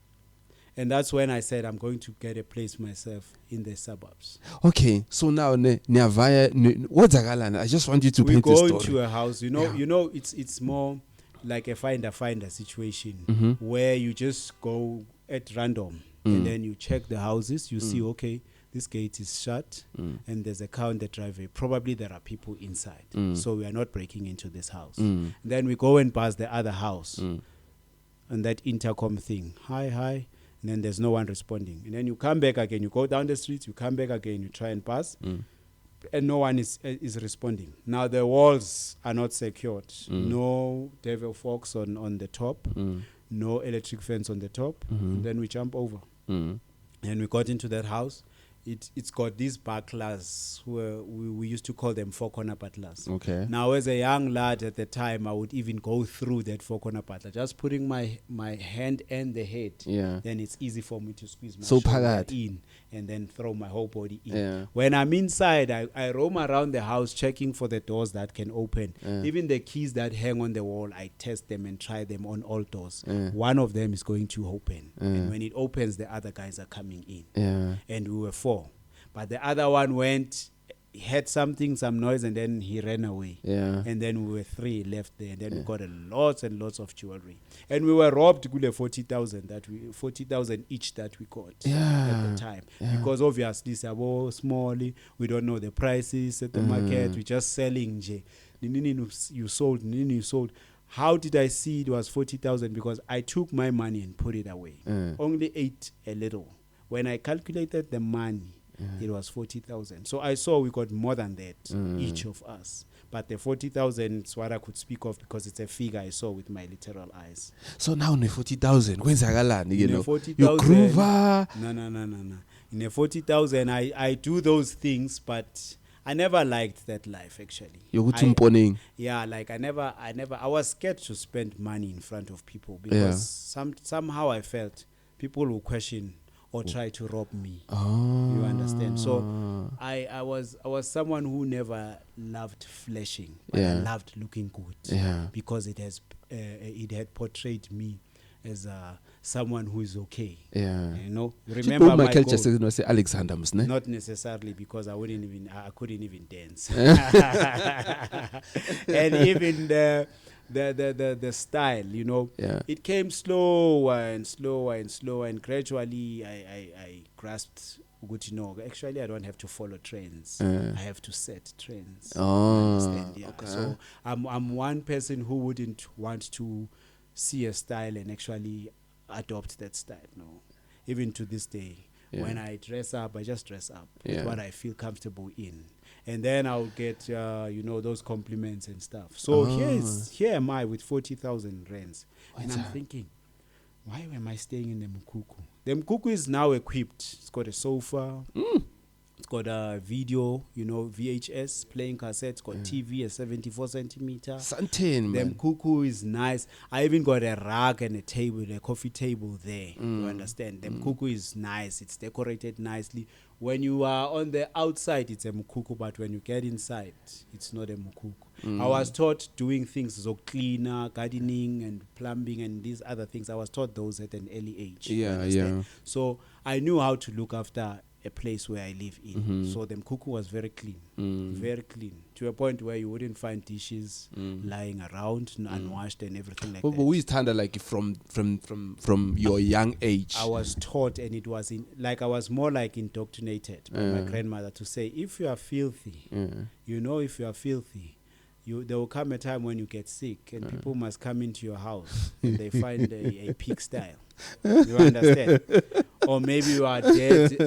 And that's when I said I'm going to get a place myself in the suburbs. Okay, so now what's Agalana? I just want you to paint the story. We go into a house, it's more like a finder situation where you just go at random and then you check the houses, you see, okay, this gate is shut and there's a car on the driveway. Probably there are people inside. So we are not breaking into this house. Then we go and pass the other house and that intercom thing. Hi. And then there's no one responding. And then you come back again. You go down the street. You come back again. You try and pass. and no one is responding. Now the walls are not secured. No devil forks on the top. No electric fence on the top. And then we jump over. And we got into that house. It's got these butlers who we used to call them four corner butlers. Okay. Now, as a young lad at the time, I would even go through that four corner butler, just putting my hand and the head. Yeah. Then it's easy for me to squeeze my So shoulder in and then throw my whole body in. Yeah. When I'm inside, I roam around the house checking for the doors that can open. Even the keys that hang on the wall, I test them and try them on all doors. One of them is going to open. And when it opens, the other guys are coming in. Yeah. And we were 4. But the other one went, heard some noise, and then he ran away. Yeah. And then we were 3 left there. And then we got lots and lots of jewelry. And we were robbed with 40,000 each that we got at the time. Because obviously, Sabo smally, we don't know the prices at the market. We're just selling. You sold. How did I see it was 40,000? Because I took my money and put it away. Only ate a little. When I calculated the money, it was 40,000. So I saw we got more than that, each of us. But the 40,000 is what I could speak of because it's a figure I saw with my literal eyes. So now in 40,000, kwenzakalani, you know? 40,000, you groover. No. In a 40,000, I do those things, but I never liked that life actually. Yeah, like I was scared to spend money in front of people because somehow I felt people will question or try to rob me. You understand? So I was someone who never loved flashing, but I loved looking good because it had portrayed me as someone who is okay. You know, remember my goal. Just say Alexander, not necessarily because I couldn't even dance. And even the style, you know, it came slower and gradually I grasped, you know, actually I don't have to follow trends. I have to set trends. Understand? Yeah. Okay. So I'm one person who wouldn't want to see a style and actually adopt that style. No, even to this day, when I dress up, I just dress up with what I feel comfortable in. And then I'll get, those compliments and stuff. So here am I with 40,000 rands. And I'm thinking, why am I staying in the Mkuku? The Mkuku is now equipped. It's got a sofa. It's got a video, VHS, playing cassette. It's got TV, a 74 centimeter. Something, the Mkuku is nice. I even got a rug and a table, a coffee table there. You understand? The Mkuku is nice. It's decorated nicely. When you are on the outside, it's a Mkuku, but when you get inside, it's not a Mkuku. I was taught doing things, so cleaner, gardening, and plumbing, and these other things. I was taught those at an early age. So I knew how to look after a place where I live in. So the Mkuku was very clean, to a point where you wouldn't find dishes lying around, unwashed and everything like that. But we stand like from your young age. I was taught, and it was I was more like indoctrinated by my grandmother to say, if you are filthy, if you are filthy, there will come a time when you get sick and people must come into your house and they find a pig style. You understand? Or maybe you are dead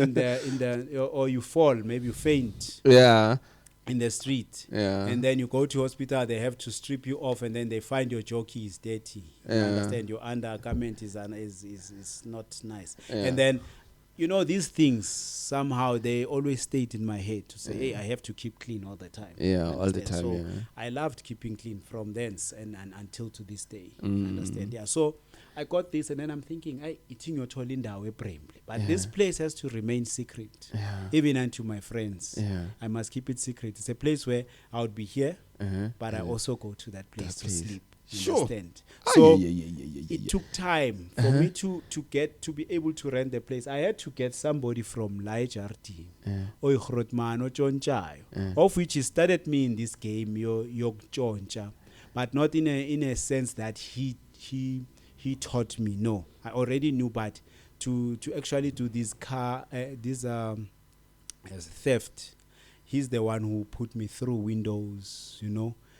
or you fall, maybe you faint. In the street. And then you go to hospital, they have to strip you off and then they find your jockey is dirty. You understand? Your undergarment is not nice. And then these things, somehow they always stayed in my head to say, hey, I have to keep clean all the time. All the time. So I loved keeping clean from then and until to this day. Understand? Yeah. So I got this and then I'm thinking, eating your cholinda we brimble. But this place has to remain secret. Even unto my friends. I must keep it secret. It's a place where I would be here, but I also go to that place to sleep. Understand? So it took time for me to be able to rent the place. I had to get somebody from Laijarti, Oigrotman, Ojonchayo, of which he started me in this game, Yok Joncha, but not in a sense that he taught me. No, I already knew, but to actually do this as theft, he's the one who put me through windows,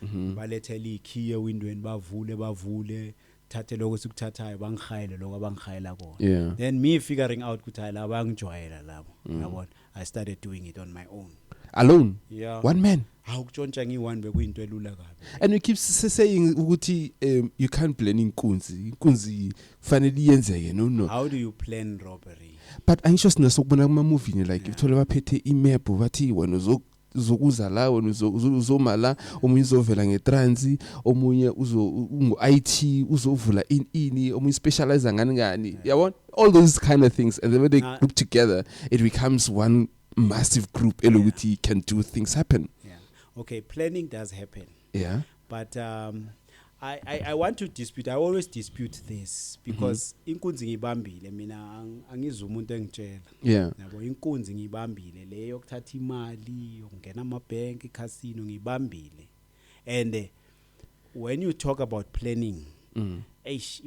balethele key window bavule thathe lokho sikuthathayo bangihayele lokho abangihayela kona. Then me figuring out ukuthi la bangijwayela labo, yabona, I started doing it on my own. alone. Yeah. One man. Awukutshontsha ngi1 bekuyinto elula kabi. And we keep saying ukuthi you can't plan inkunzi fanele yenzeke no. How do you plan robbery? But angisho sinasokubona kuma movie like uthola baphethe imap bathi wena uzokuza la wena uzoma la omunye uzovela ngetrans omunye ungu IT uzovula ini omunye specialize ngani yabona all those kind of things, and then when they group together it becomes one massive group elokuthi can do things happen. Okay, planning does happen. Yeah. But I want to dispute. I always dispute this because inkunzi ngibambile mina angiza umuntu engitshela. Yeah. Yabo inkunzi ngibambile le yokuthatha imali yokungena ama-bank casino ngibambile. And when you talk about planning,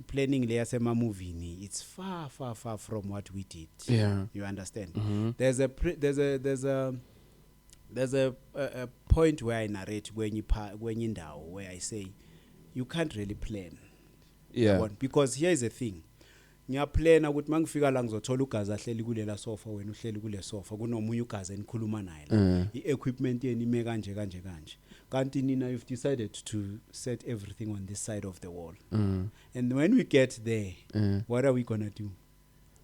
planning le yasema movie it's far from what we did. Yeah. You understand? There's a point where I narrate when where I say you can't really plan. Yeah. Because here is the thing. Ngiyaplana ukuthi mangifika la ngizothola ugazi ahleli kulela sofa wena uhleli kule sofa kunomunye ugazi enikhuluma naye la. I-equipment yeni ime kanje. Kanti nina you've decided to set everything on this side of the wall. And when we get there, what are we going to do?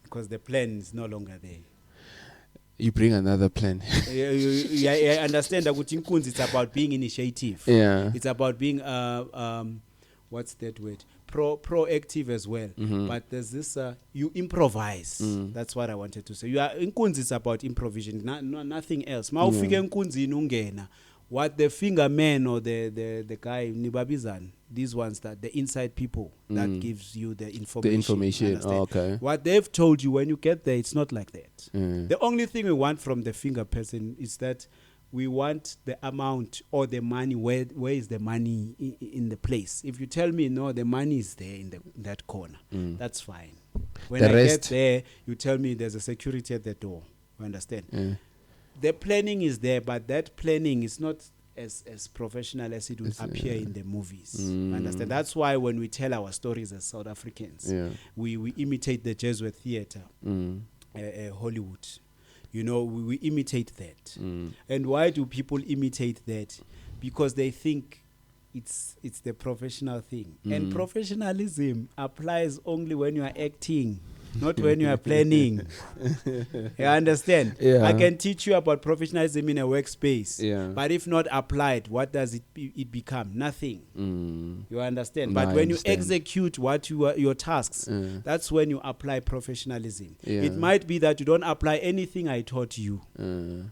Because the plan is no longer there. You bring another plan. I understand that with inkunzi it's about being initiative. Yeah. It's about being what's that word? Proactive as well. But there's this you improvise. That's what I wanted to say. You are inkunzi is about improvisation, nothing else. Ma ufike inkunzi ungena. What the finger man or the guy nibabizan, these ones that the inside people that gives you the information. The information. Oh, okay. What they've told you when you get there, it's not like that. The only thing we want from the finger person is that we want the amount or the money. Where is the money in the place? If you tell me no, the money is there in that corner, that's fine. When I get there, you tell me there's a security at the door. You understand? The planning is there, but that planning is not as professional as it would appear in the movies. Understand? That's why when we tell our stories as South Africans, we imitate the Jesuit theater, Hollywood. You know, we imitate that. And why do people imitate that? Because they think it's the professional thing. And professionalism applies only when you are acting. Not when you are planning. You understand? Yeah. I can teach you about professionalism in a workspace. Yeah. But if not applied, what does it become? Nothing. You understand? No, but when you execute what your tasks, that's when you apply professionalism. It might be that you don't apply anything I taught you,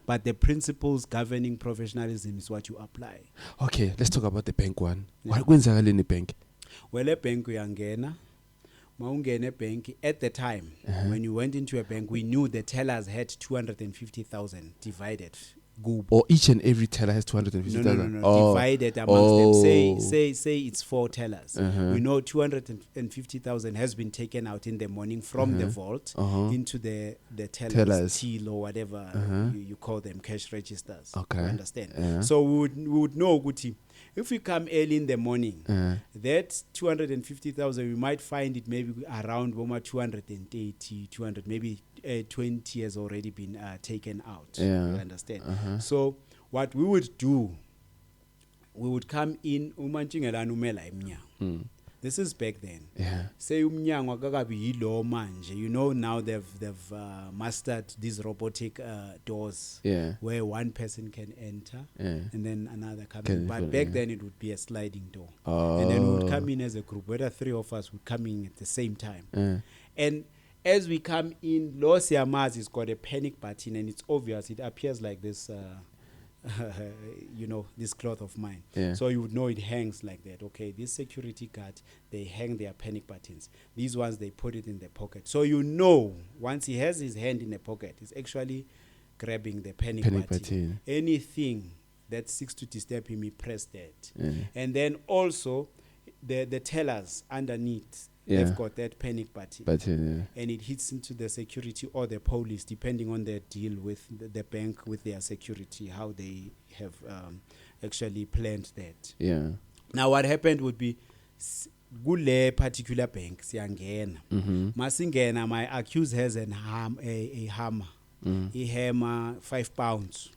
but the principles governing professionalism is what you apply. Okay, let's talk about the bank one. What kwenzakala in the bank? Well, a bank uyangena. Bank at the time when you went into a bank, we knew the tellers had 250,000 divided. Or each and every teller has 250,000. No. Divided amongst them. Say it's 4 tellers. We know 250,000 has been taken out in the morning from the vault into the tellers till or whatever you call them, cash registers. Okay, you understand? So we would know, Guti. If we come early in the morning, that 250,000, we might find it maybe around 280, 200, maybe 20 has already been taken out. You understand? So what we would do, we would come in, this is back then. Say umnyango akakabi yilo manje. You know now they've mastered these robotic doors where one person can enter and then another come in. But back then it would be a sliding door. And then we would come in as a group. Whether 3 of us would come in at the same time. And as we come in, Lo Siamaz has got a panic button, and it's obvious. It appears like this. You know, this cloth of mine. So you would know it hangs like that. Okay, this security guard, they hang their panic buttons. These ones, they put it in the pocket. So you know, once he has his hand in the pocket, he's actually grabbing the panic button. Anything that seeks to disturb him, he press that. And then also, the tellers underneath, they've got that panic button. And it hits into the security or the police, depending on their deal with the bank, with their security, how they have actually planned that. Now what happened would be, kule particular bank, siyangena. Masingena, my accused has a hammer. He hammer 5 pounds.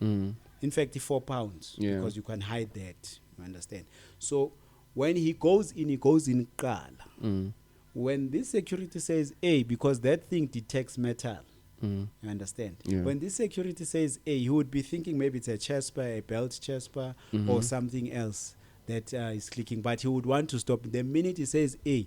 In fact, £4 Yeah. because you can hide that. You understand? So when he goes in Kala. When this security says A, because that thing detects metal. You understand? Yeah. When this security says A, he would be thinking maybe it's a chesper, a belt chesper, or something else that is clicking. But he would want to stop. The minute he says A,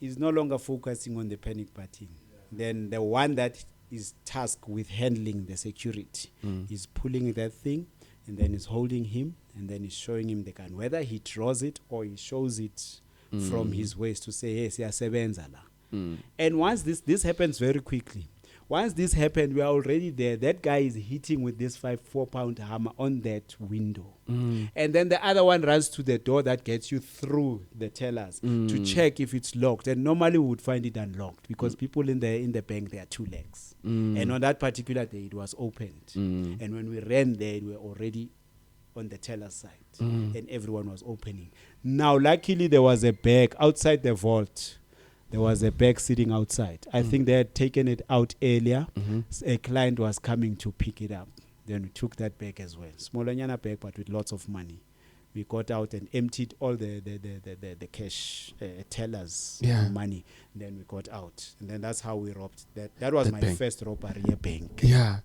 he's no longer focusing on the panic button. Then the one that is tasked with handling the security is pulling that thing, and then is holding him, and then is showing him the gun. Whether he draws it or he shows it from his waist to say, hey, siyasebenza la. And once this happens very quickly. Once this happened, we are already there. That guy is hitting with this 4-pound hammer on that window. And then the other one runs to the door that gets you through the tellers to check if it's locked. And normally we would find it unlocked because people in the bank, there are 2 legs. And on that particular day, it was opened. And when we ran there, we were already on the teller side. And everyone was opening. Now, luckily, there was a bag outside the vault. There was a bag sitting outside. I think they had taken it out earlier. A client was coming to pick it up. Then we took that bag as well. Smallanyana bag, but with lots of money. We got out and emptied all the cash tellers money. Then we got out. And then that's how we robbed. That was my first robbery a bank. Yeah.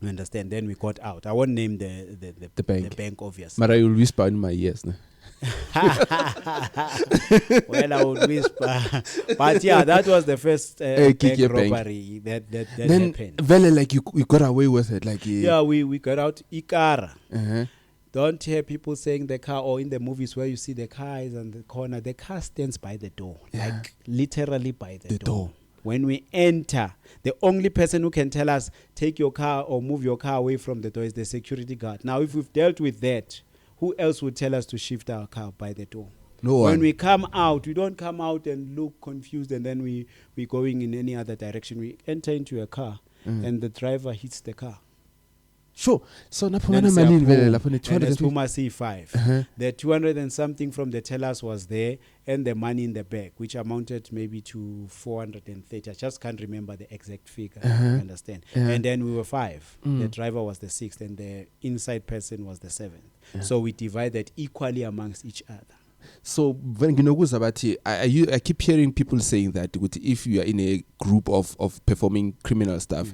You understand? Then we got out. I won't name the bank. The bank, obviously. But I will whisper in my ears. No? Well, I would whisper, but yeah, that was the first bank robbery that then happened. Vele, like you got away with it, like yeah, we got out Ikara. Don't hear people saying the car, or in the movies where you see the car is on the corner. The car stands by the door, like literally by the door. When we enter, the only person who can tell us take your car or move your car away from the door is the security guard. Now, if we've dealt with that, who else would tell us to shift our car by the door? No one. When we come out, we don't come out and look confused and then we're going in any other direction. We enter into a car and the driver hits the car. Sure. So and there's Puma C5. The 200 and something from the tellers was there, and the money in the bag, which amounted maybe to 430. I just can't remember the exact figure. Understand? And then we were 5. The driver was the 6th, and the inside person was the 7th. So we divided equally amongst each other. So when I keep hearing people saying that if you are in a group of performing criminal stuff,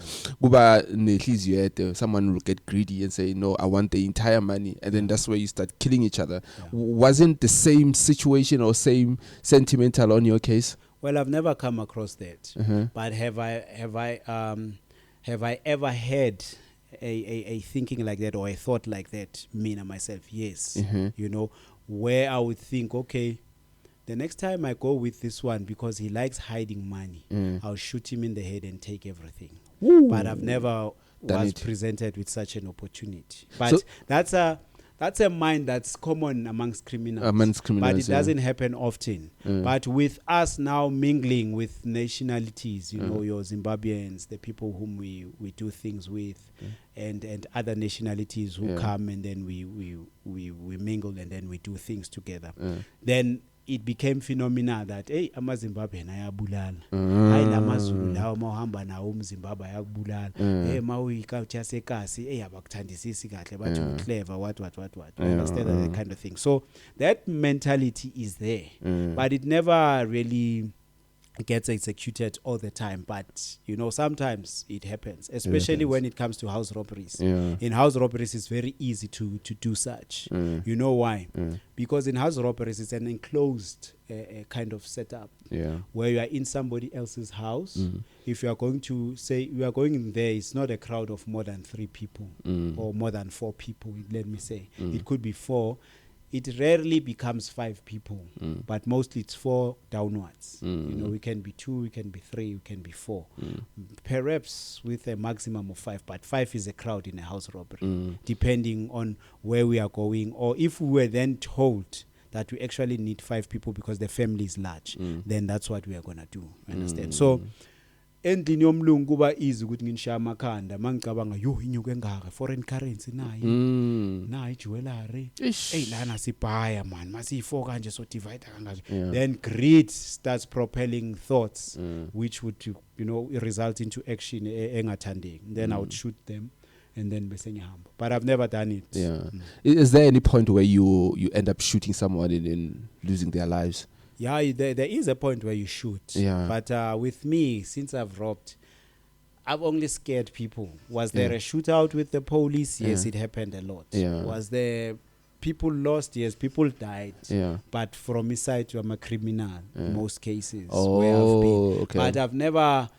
someone will get greedy and say, no, I want the entire money, and then that's where you start killing each other. Wasn't the same situation or same sentimental on your case? Well, I've never come across that, but have I ever had a thinking like that or a thought like that, me and myself? Yes. You know, where I would think, okay, the next time I go with this one, because he likes hiding money, I'll shoot him in the head and take everything. But I've never was presented with such an opportunity. But so that's a mind that's common amongst criminals. But it doesn't happen often. But with us now mingling with nationalities, you know, your Zimbabweans, the people whom we do things with, and other nationalities who come, and then we mingle, and then we do things together. Then it became phenomena that amaZimbabwean ayabulala, hayi lamazulu lawo mawuhamba nawo umZimbabwe ayakubulala, mawuyikauthi yasekasi abakuthandisisi kahle bathi clever what you understand that kind of thing. So that mentality is there, but it never really gets executed all the time. But you know, sometimes it happens, especially when it comes to house robberies. In house robberies, it's very easy to do such. You know why? Because in house robberies, it's an enclosed kind of setup, where you are in somebody else's house. If you are going to say you are going in there, it's not a crowd of more than 3 people or more than 4 people. Let me say it could be 4. It rarely becomes 5 people, but mostly it's 4 downwards. You know, we can be 2, we can be 3, we can be 4. Perhaps with a maximum of 5, but 5 is a crowd in a house robbery, depending on where we are going. Or if we were then told that we actually need 5 people because the family is large, then that's what we are going to do. Understand? So, endlini yomlungu kuba easy ukuthi nginishaya amakhanda mangicabanga inyuke engaka foreign currency nayi jewelry lana sibhaya man masiyi4 kanje so divide kangaje. Then greed starts propelling thoughts which would result into action engathandeki. Then I would shoot them, and then besengihamba. But I've never done it. Yeah. Is there any point where you end up shooting someone and losing their lives? Yeah, there is a point where you shoot. Yeah. But with me, since I've robbed, I've only scared people. Was there a shootout with the police? Yes, it happened a lot. Yeah. Was there people lost? Yes, people died. Yeah. But from my side, I'm a criminal in most cases. Oh, where I've been. okay. But I've never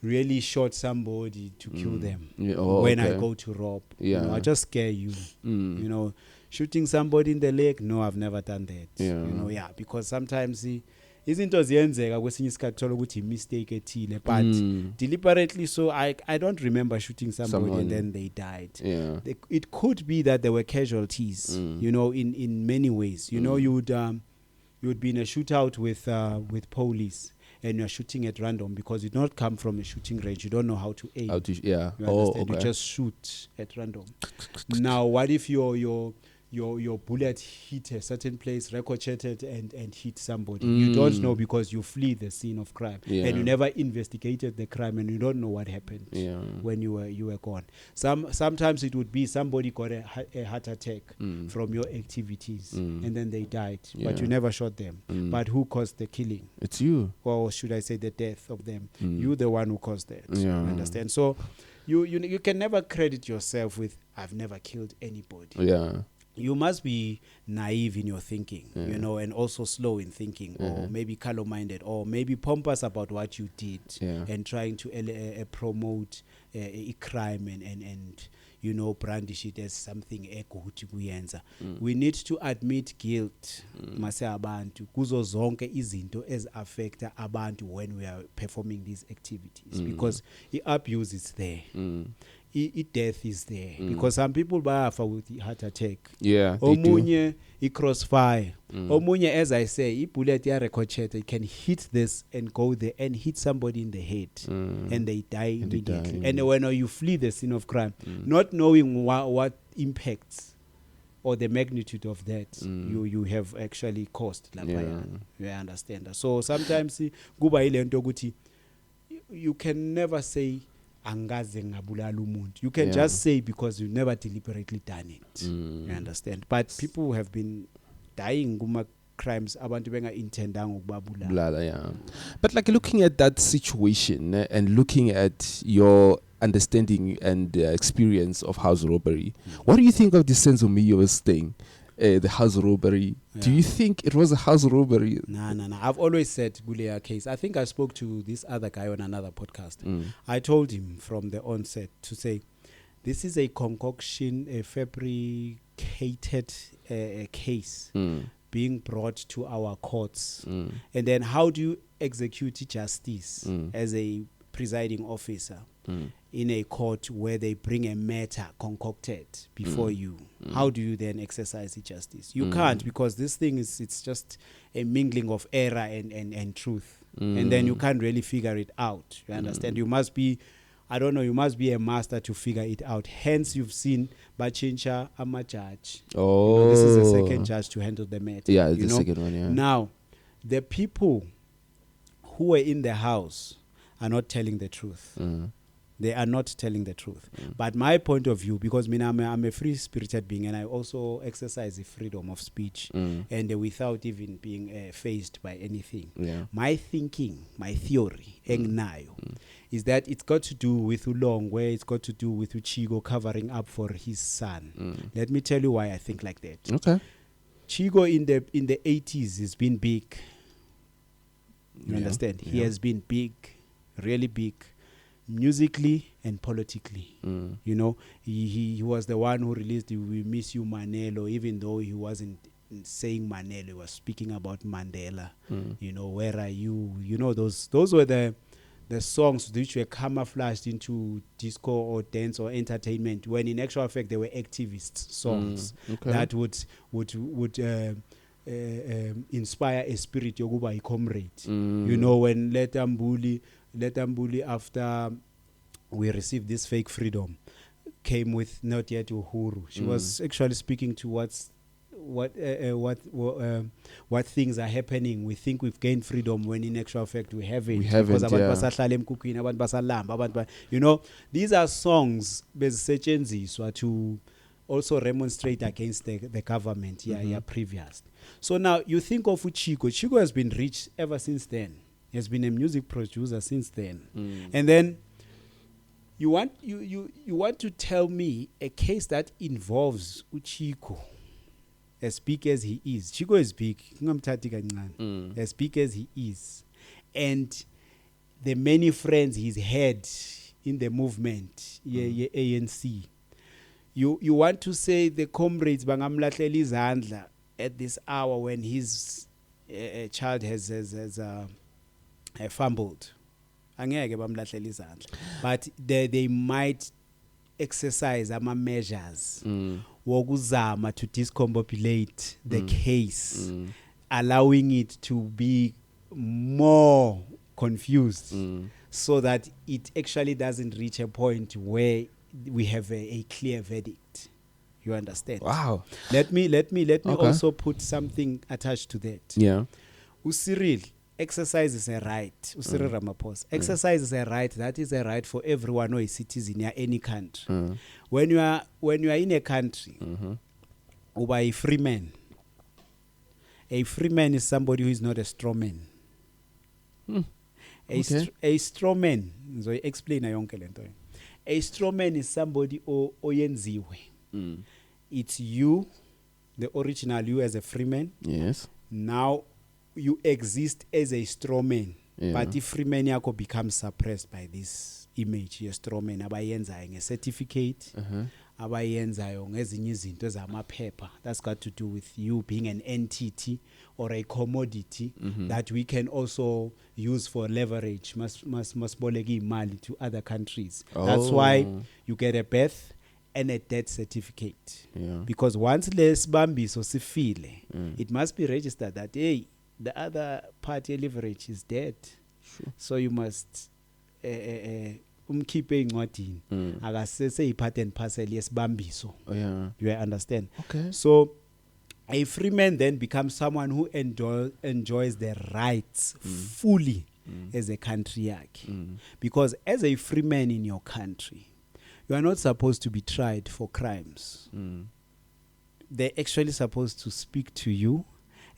really shot somebody to kill them when I go to rob. Yeah. You know, I just scare you. You know, shooting somebody in the leg, no, I've never done that. Yeah. You know, because sometimes izinto ziyenzeka kwesinye isikhathi thola ukuthi mistake ethile, but deliberately so I don't remember shooting somebody and then they died. Yeah. It could be that there were casualties, you know, in many ways. You know, you would be in a shootout with police, and you're shooting at random because you don't come from a shooting range. You don't know how to aim. You understand? You just shoot at random. Now, what if your bullet hit a certain place, ricocheted and hit somebody? You don't know because you flee the scene of crime, and you never investigated the crime, and you don't know what happened when you were gone. Sometimes it would be somebody got a heart attack from your activities, and then they died, but you never shot them. But who caused the killing? It's you. Or should I say the death of them? You the one who caused that. You understand? So you can never credit yourself with I've never killed anybody. Yeah. You must be naive in your thinking, you know, and also slow in thinking, or maybe color-minded, or maybe pompous about what you did, and trying to promote a crime and you know, brandish it as something ekuthi kuyenza. We need to admit guilt, mase abantu kuzo zonke izinto as affecta abantu when we are performing these activities, because the abuse is there. Death is there because some people bayafa with the heart attack. Yeah. Omunye I crossfire. Omunye, as I say, bullet ya ricocheted, it can hit this and go there and hit somebody in the head, and they die immediately. And when you flee the scene of crime, not knowing what impacts or the magnitude of that you have actually caused. You understand that? So sometimes kuba ile nto ukuthi you can never say angaze ngabulala umuntu. You can just say because you've never deliberately done it. You understand? But people have been dying kuma crimes abantu benga intendanga ukubabulala. But like looking at that situation and looking at your understanding and experience of house robbery, what do you think of the Senzo Miyo's thing? The house robbery. Do you think it was a house robbery? No. I've always said Guleya case. I think I spoke to this other guy on another podcast. I told him from the onset to say, this is a concoction, a fabricated case being brought to our courts. And then how do you execute justice as a presiding officer in a court where they bring a matter concocted before you? How do you then exercise justice? You can't, because this thing it's just a mingling of error and truth. And then you can't really figure it out. You understand? You must be, I don't know, you must be a master to figure it out. Hence, you've seen Bachincha, I'm a judge. Oh. You know, this is the second judge to handle the matter. Yeah, the second one, Now, the people who were in the house are not telling the truth. They are not telling the truth. But my point of view, because I'm a free-spirited being, and I also exercise the freedom of speech, and without even being faced by anything. My thinking, my theory, is that it's got to do with Ulong, where it's got to do with Chigo covering up for his son. Let me tell you why I think like that. Okay. Chigo in the 80s has been big. You understand? He has been big, really big, musically and politically. You know, he was the one who released the We Miss You Manelo, even though he wasn't saying Manelo, he was speaking about Mandela. You know, where are you? You know, those were the songs which were camouflaged into disco or dance or entertainment, when in actual fact they were activist songs that would inspire a spirit yokuba comrade. You know, when Letambuli after we received this fake freedom came with Not Yet Uhuru, she was actually speaking towards what things are happening. We think we've gained freedom when in actual fact we haven't. We haven't, Because abantu basahlala emkhukhwini, abantu basalamba, abantu you know, these are songs bezisetshenziswa to also remonstrate against the government previous. So now you think of Chico. Chico has been rich ever since then. He has been a music producer since then. And then you want to tell me a case that involves Chico, as big as he is. Chico is big. As big as he is. And the many friends he's had in the movement, ANC. You want to say the comrades bangamlahleli izandla at this hour when his child has fumbled. Angeke bamlahleli izandla. But they might exercise ama measures wokuzama to discombobulate the case, allowing it to be more confused, so that it actually doesn't reach a point where we have a clear verdict. You understand? Wow. Let me also put something attached to that. Yeah. Cyril exercises a right. Cyril Ramaphosa exercises a right. That is a right for everyone who is citizen in any country. When you are in a country, uba a free man. A free man is somebody who is not a straw man. A straw man. So explain yonke lento. A straw man is somebody oyenziwe. It's you, the original you as a free man. Yes. Now you exist as a straw man. But if free man yako becomes suppressed by this image, a straw man, abayenzayo a certificate, abayenzayo ngezinye izinto ezamaphepha. That's got to do with you being an entity or a commodity that we can also use for leverage, masboleki imali to other countries. That's why you get a birth and a death certificate. Because once less bambiso sifile, it must be registered that hey, the other party leverage is dead. So you must umkhiphe incwadini akasese ipart and parcel yesibambiso. You understand? Okay. So a free man then becomes someone who enjoys the rights fully as a country yakhe. Because as a free man in your country, you are not supposed to be tried for crimes. They're actually supposed to speak to you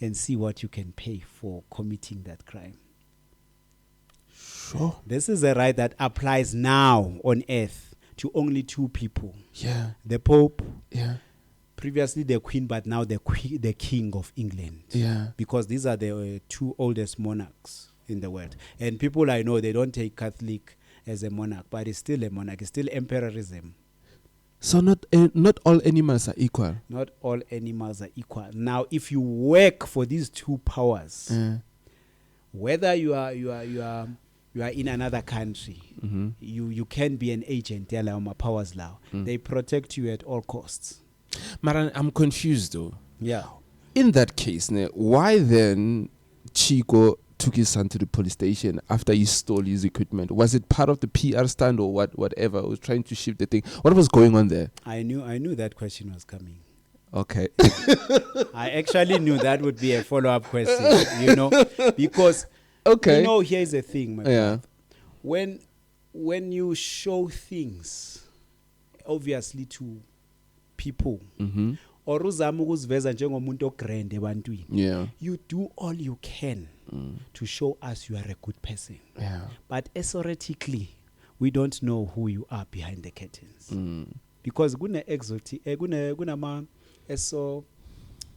and see what you can pay for committing that crime. Sure. This is a right that applies now on earth to only two people. Yeah. The Pope. Yeah. Previously the Queen, but now the King of England. Yeah. Because these are the two oldest monarchs in the world. And people I know, they don't take Catholic as a monarch, but it's still a monarch. It's still emperorism. So not all animals are equal. Not all animals are equal. Now, if you work for these two powers, whether you are in another country, you can be an agent. Powers now. They protect you at all costs. Maran, I'm confused though. Yeah. In that case, why then Chico took his son to the police station after he stole his equipment? Was it part of the PR stand or whatever? I was trying to shift the thing. What was going on there? I knew that question was coming. Okay. I actually knew that would be a follow-up question, because here's the thing, my brother. When you show things obviously to people, or uzama ukuziveza njengomuntu ogrand ebantwini, you do all you can to show us you are a good person. But theoretically, we don't know who you are behind the curtains. Because kunama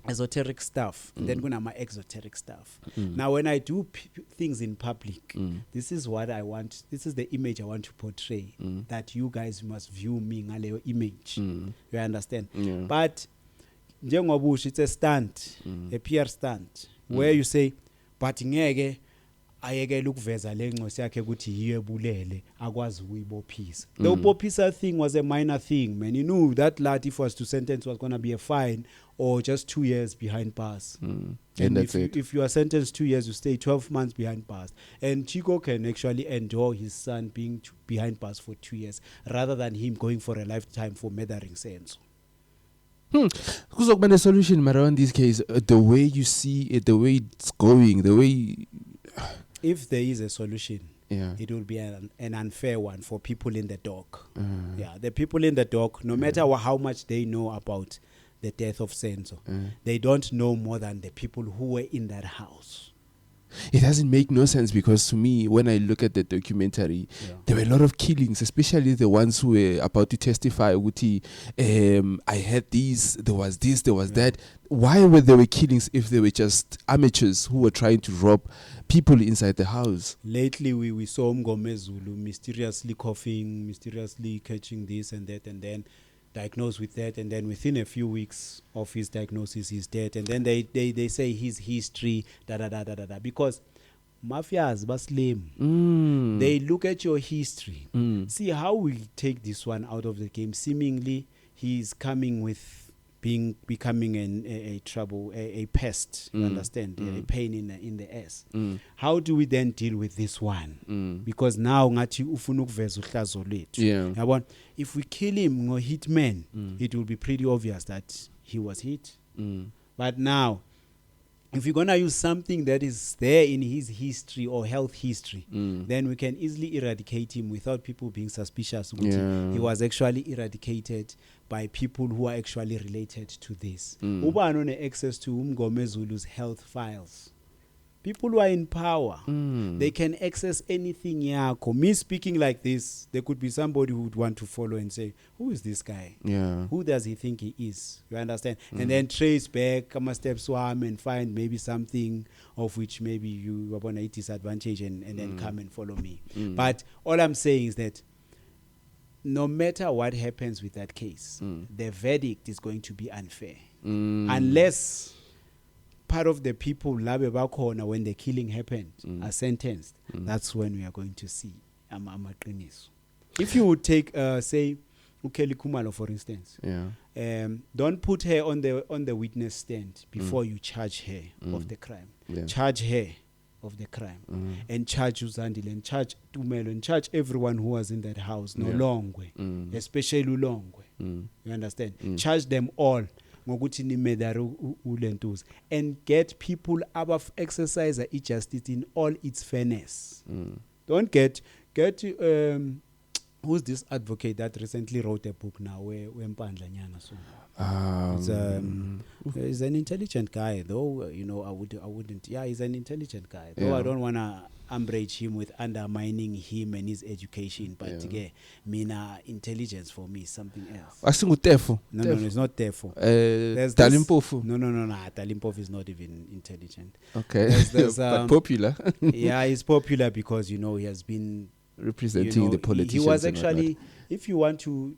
esoteric stuff, and then kunama exoteric stuff. Now, when I do things in public, this is what I want. This is the image I want to portray. That you guys must view me ngaleyo image. You understand? But njengobush, it's a stunt, a PR stunt, where you say, but ngeke ayekela ukuveza lenxosi yakhe ukuthi yiyo ebulele akwazi ukuyibophisa. The ubophisa thing was a minor thing, man. You knew that lad, if was to sentence, was going to be a fine or just 2 years behind bars. And that's if you are sentenced 2 years, you stay 12 months behind bars. And Chico can actually endure his son being behind bars for 2 years rather than him going for a lifetime for murdering Senzo. Kuzokuba ne solution mara on this case, the way you see it, the way it's going, the way If there is a solution, yeah. it will be an unfair one for people in the dock. Yeah, the people in the dock, no matter how much they know about the death of Senzo, they don't know more than the people who were in that house. It doesn't make no sense because to me, when I look at the documentary, there were a lot of killings, especially the ones who were about to testify. Uti, I had these, there was this, there was that. Why were there killings if they were just amateurs who were trying to rob people inside the house? Lately, we saw Mgomezulu mysteriously coughing, mysteriously catching this and that, and then diagnosed with that, and then within a few weeks of his diagnosis he's dead, and then they say his history because mafias baslim, they look at your history, see how we take this one out of the game. Seemingly he's coming with becoming a trouble, a pest, you understand, a pain in the ass. How do we then deal with this one? Because now ngathi ufuna ukuveza uhlazo lwethu. Yabona, if we kill him ngo hitman, it will be pretty obvious that he was hit. But now, if you're gonna use something that is there in his history or health history, then we can easily eradicate him without people being suspicious. He was actually eradicated by people who are actually related to this. Uba no access to Mgomezulu's health files. People who are in power, they can access anything. Me speaking like this, there could be somebody who would want to follow and say, who is this guy? Who does he think he is? You understand? And then trace back, come a step swam and find maybe something of which maybe you are going to disadvantage and then come and follow me. But all I'm saying is that no matter what happens with that case, the verdict is going to be unfair. Unless part of the people labe bakhona when the killing happened are sentenced, that's when we are going to see amaqiniso. If you would take say Ukeli Khumalo for instance, don't put her on the witness stand before you charge her of the crime. Charge her of the crime and charge Uzandile and charge Tumelo and charge everyone who was in that house, no Longwe, especially Longwe. You understand? Charge them all and get people above exercise justice in all its fairness. Don't get who's this advocate that recently wrote a book now where he's an intelligent guy though, you know. I wouldn't he's an intelligent guy though. I don't want to umbrage him with undermining him and his education, but mina intelligence for me is something else. No, it's not therefore. Dalimpofu. No, Dalimpofu is not even intelligent. Okay. But popular. He's popular because, you know, he has been representing the politicians. He was actually, if you want to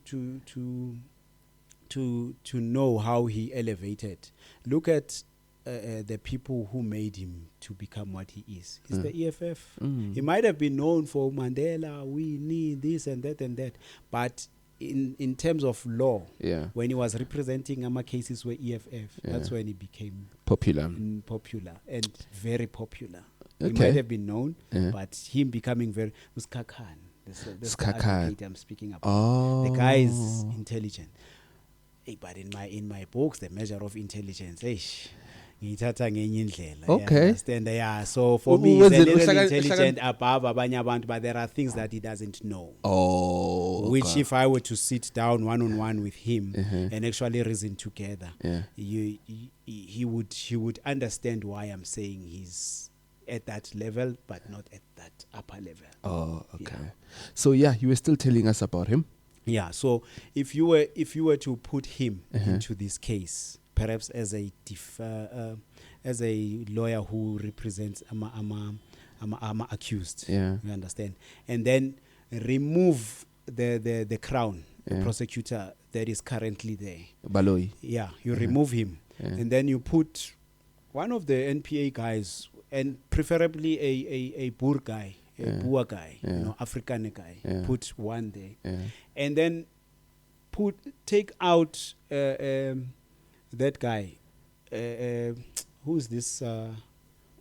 know how he elevated, look at the people who made him to become what he is. He's the EFF. He might have been known for Mandela, we need this and that, but in terms of law, when he was representing Ama cases where EFF, that's when he became popular and very popular. He might have been known, but him becoming very Skakan. This advocate I'm speaking about. The guy is intelligent. But in my books, the measure of intelligence, okay. So for me, he's a little intelligent above abanye abantu, but there are things that he doesn't know. Which if I were to sit down one-on-one with him and actually reason together, he would understand why I'm saying he's at that level, but not at that upper level. Oh, okay. So you were still telling us about him. Yeah. So if you were to put him into this case, perhaps as a lawyer who represents ama accused, you understand, and then remove the crown, the prosecutor that is currently there, Baloyi. You remove him, and then you put one of the NPA guys, and preferably a Boer guy, a Boer guy, you know, African guy. Put one there, and then take out that guy. Who's this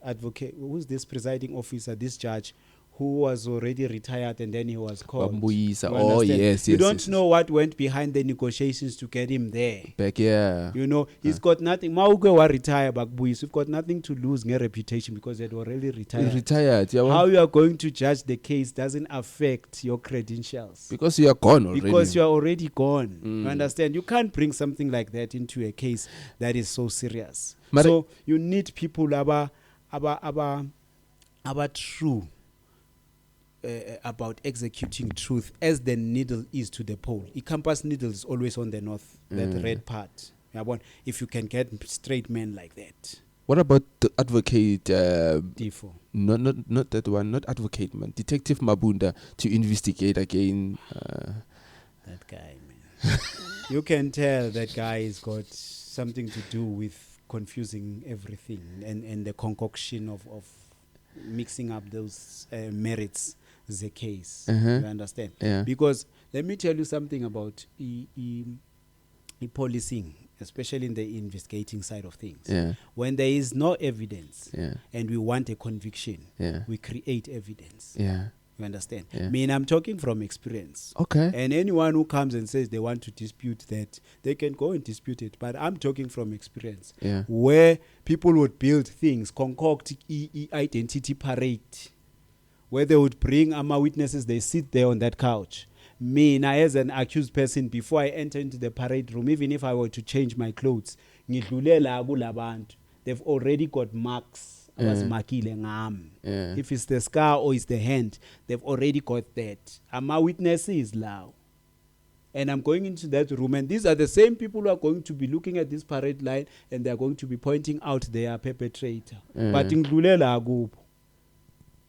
advocate? Who's this presiding officer? This judge who was already retired and then he was called. Bambuyisa. You Oh, understand? yes, You yes, don't yes, know what went behind the negotiations to get him there. back, yeah. You know, he's got nothing. Mauke wa retire bakbuyisa. We've got nothing to lose nge reputation because they'd already retired. Retired, yeah. How you are going to judge the case doesn't affect your credentials. Because you are gone already. Because you are already gone. Mm. You understand? You can't bring something like that into a case that is so serious. Mara- So you need people aba true about executing truth as the needle is to the pole. A compass needle is always on the north, that red part. If you can get straight men like that. What about the advocate? Defo. Not that one. Not advocate, man. Detective Mabunda to investigate again. That guy, man. You can tell that guy has got something to do with confusing everything and the concoction of mixing up those merits. The case. You understand? Yeah. Because let me tell you something about policing, especially in the investigating side of things. Yeah. When there is no evidence Yeah. and we want a conviction, Yeah. we create evidence. Yeah. You understand? Yeah. I mean, I'm talking from experience. Okay. And anyone who comes and says they want to dispute that, they can go and dispute it. But I'm talking from experience. Yeah. Where people would build things, concoct identity parade, where they would bring witnesses, they sit there on that couch. Me, now as an accused person, before I enter into the parade room, even if I were to change my clothes, they've already got marks. Yeah. If it's the scar or it's the hand, they've already got that. Witnesses now. And I'm going into that room, and these are the same people who are going to be looking at this parade line, and they're going to be pointing out their perpetrator. But in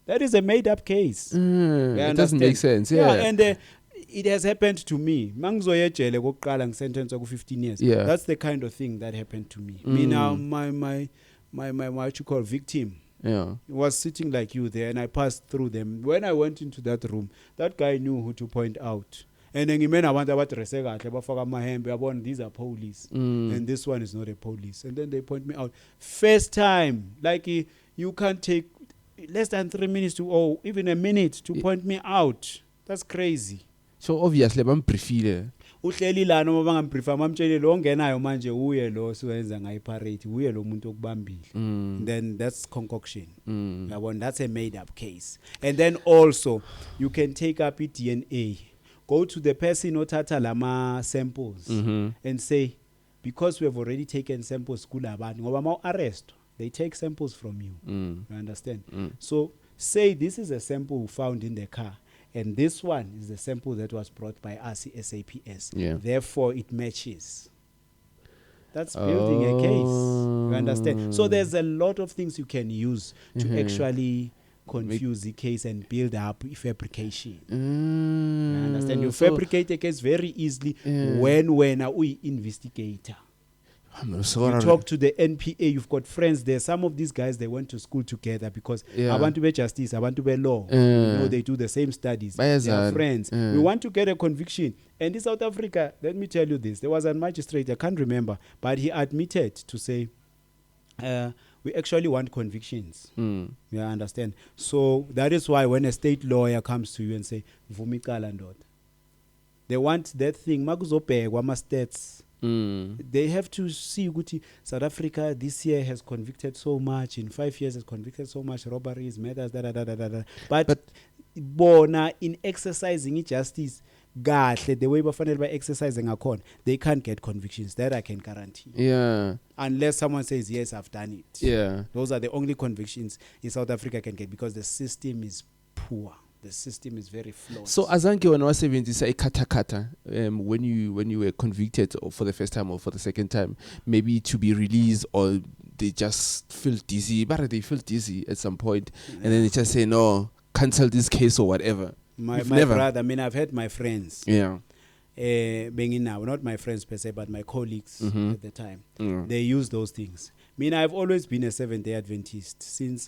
that is a made-up case. It doesn't make sense. Yeah. And it has happened to me. Mangizoyejele kokuqala ngisentence ku 15 years. Yeah. That's the kind of thing that happened to me. Me now, my what you call victim Yeah. was sitting like you there, and I passed through them. When I went into that room, that guy knew who to point out. And then these are police, and this one is not a police. And then they point me out. First time, like you can't take less than 3 minutes or even a minute to point me out. That's crazy. So obviously bambriefile. Uhleli la noma bangambrifa mamtshele lo ongenayo manje uye lo siwenza ngayiparate uye lo muntu okubambile. Then that's concoction. That's a made up case. And then also you can take up DNA. Go to the person othatha lama samples and say, because we have already taken samples kulabantu ngoba ma arrest they take samples from you. You understand? So say this is a sample found in the car, and this one is the sample that was brought by us, SAPS. Yeah. Therefore, it matches. That's building a case. You understand? So there's a lot of things you can use to actually confuse the case and build up fabrication. You understand? You fabricate a case very easily when we investigator. You talk to the NPA, you've got friends there. Some of these guys, they went to school together because I want to be justice, I want to be law. You know, they do the same studies. They are friends. We want to get a conviction. And in South Africa, let me tell you this. There was a magistrate, I can't remember, but he admitted to say, we actually want convictions. You understand? So that is why when a state lawyer comes to you and say, they want that thing, stats. They have to see South Africa this year has convicted so much, in 5 years has convicted so much robberies, murders, but bona in exercising justice, the way by exercising a con, they can't get convictions. That I can guarantee. Yeah. Unless someone says, yes, I've done it. Yeah. Those are the only convictions in South Africa can get because the system is poor. The system is very flawed. So azange when was 70 say kata when you were convicted or for the first time or for the second time, maybe to be released, or they just feel dizzy, but they feel dizzy at some point, and then they just say no, cancel this case or whatever. My brother, I mean, I've had my friends. Yeah. Being in now, not my friends per se, but my colleagues at the time. They use those things. I mean, I've always been a Seventh-day Adventist since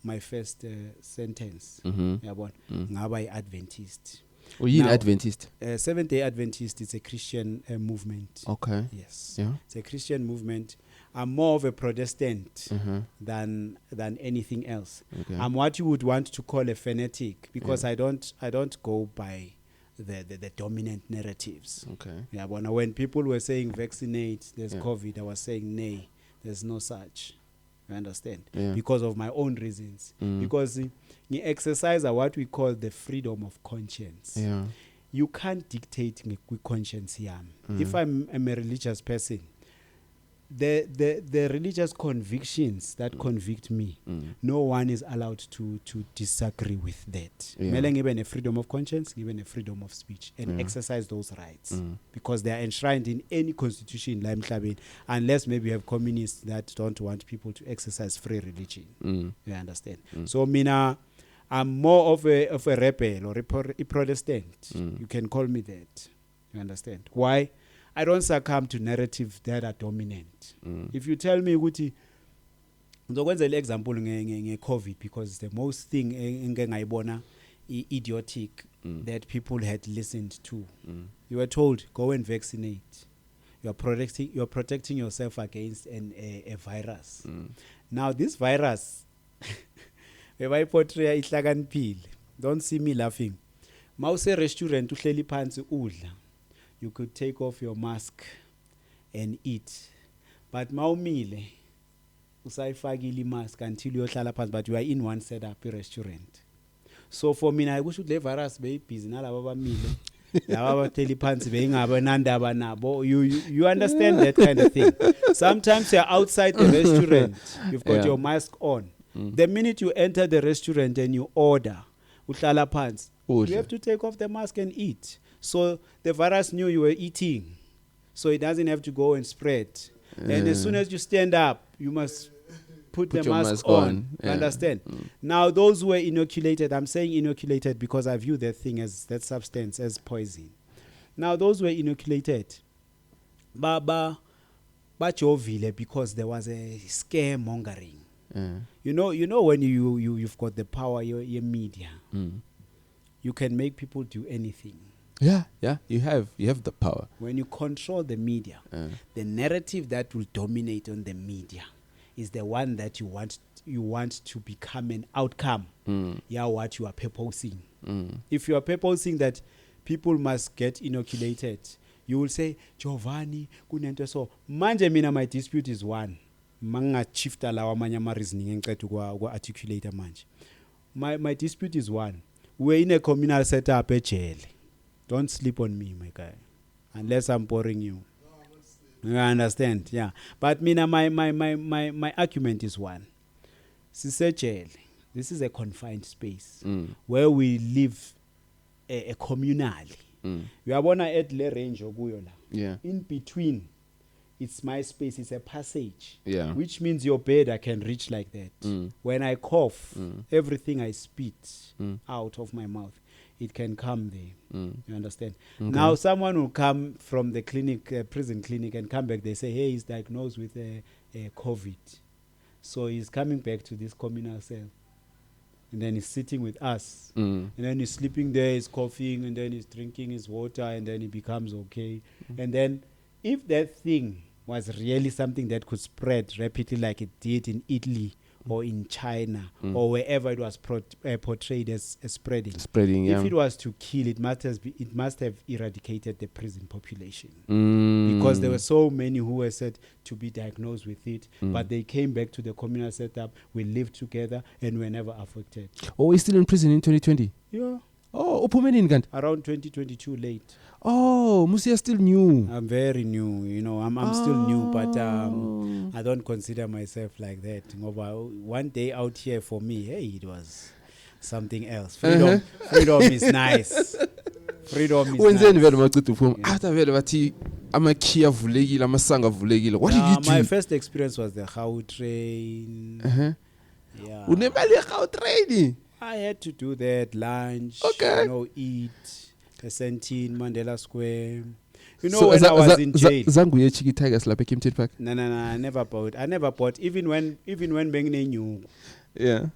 my first sentence. Ngaba Adventist. Oh, you're an Adventist? Seventh-day Adventist is a Christian movement. Okay. Yes. Yeah. It's a Christian movement. I'm more of a Protestant Uh-huh. than anything else. Okay. I'm what you would want to call a fanatic because I don't go by the dominant narratives. Okay. Yeah, but now when people were saying vaccinate, there's Yeah. COVID, I was saying nay, there's no such. You understand? Yeah. Because of my own reasons. Because you exercise what we call the freedom of conscience. Yeah. You can't dictate with conscience yam. If I'm a religious person, the religious convictions that convict me, no one is allowed to disagree with that. Yeah. Mele given a freedom of conscience, given a freedom of speech, and exercise those rights because they are enshrined in any constitution, unless maybe you have communists that don't want people to exercise free religion. You understand? So Mina, I'm more of a rebel or a Protestant. You can call me that. You understand? Why? I don't succumb to narratives that are dominant. If you tell me ukuthi ngizokwenza le example nge-COVID because it's the most thing engengayibona idiotic that people had listened to. You were told go and vaccinate. You're protecting yourself against a virus. Now this virus bebayipotreya ihlakaniphile. Don't see me laughing. Mawuse restaurant uhleli phansi udla. You could take off your mask and eat. But mawumile usayifakile mask until uyohlala phansi, but you are in one setup restaurant. So for me I wish le virus be busy nalabo bamile. Laba batheli phansi beyingabe nandaba nabo. You understand that kind of thing. Sometimes you're outside the restaurant. You've got your mask on. The minute you enter the restaurant and you order uhlala phansi, you have to take off the mask and eat. So the virus knew you were eating, so it doesn't have to go and spread. And as soon as you stand up, you must put the mask on. Yeah. Understand? Now those who were inoculated, I'm saying inoculated because I view that thing as that substance as poison. Now those who were inoculated, bajovile because there was a scaremongering. You know when you've got the power, your media, you can make people do anything. Yeah, you have the power. When you control the media, the narrative that will dominate on the media is the one that you want to become an outcome. Yeah, what you are purposing. If you are purposing that people must get inoculated, you will say, Giovanni, kunento so. Manje mina my dispute is one. Manga chifta lawa manyama reasoning engqethu kwa articulator manje. My dispute is one. We're in a communal setup ejele. Don't sleep on me, my guy, unless I'm boring you. You understand? Yeah. But mina, my argument is one. Sisejele. This is a confined space where we live a communally. You are born at le range okuyola. Yeah. In between, it's my space. It's a passage. Yeah. Which means your bed I can reach like that. When I cough, everything I spit out of my mouth, it can come there. You understand? Okay. Now someone will come from the clinic, prison clinic, and come back. They say, hey, he's diagnosed with a COVID. So he's coming back to this communal cell. And then he's sitting with us. And then he's sleeping there, he's coughing, and then he's drinking his water, and then he becomes okay. And then if that thing was really something that could spread rapidly like it did in Italy, or in China, or wherever it was portrayed as spreading. Yeah. If it was to kill, it must have eradicated the prison population. Because there were so many who were said to be diagnosed with it, but they came back to the communal setup, we lived together, and were never affected. Oh, we're still in prison in 2020? Yeah. Oh, uphumeleni? Around 2022 late. Oh, Musi is still new. I'm very new, I'm still new, but I don't consider myself like that. One day out here for me, hey, it was something else. Freedom is nice. Freedom is nice. After vele bathi amakhiya avulekile, amasanga avulekile. What did you do? My first experience was the Gautrain. Yeah. Unemali Gautrain? I had to do that, lunch, eat, Santine, Mandela Square. So when I was in jail. Zangu ye Chiki Tigers lapha eKempton Park. No, I never bought. Even when Bengne knew. Yeah.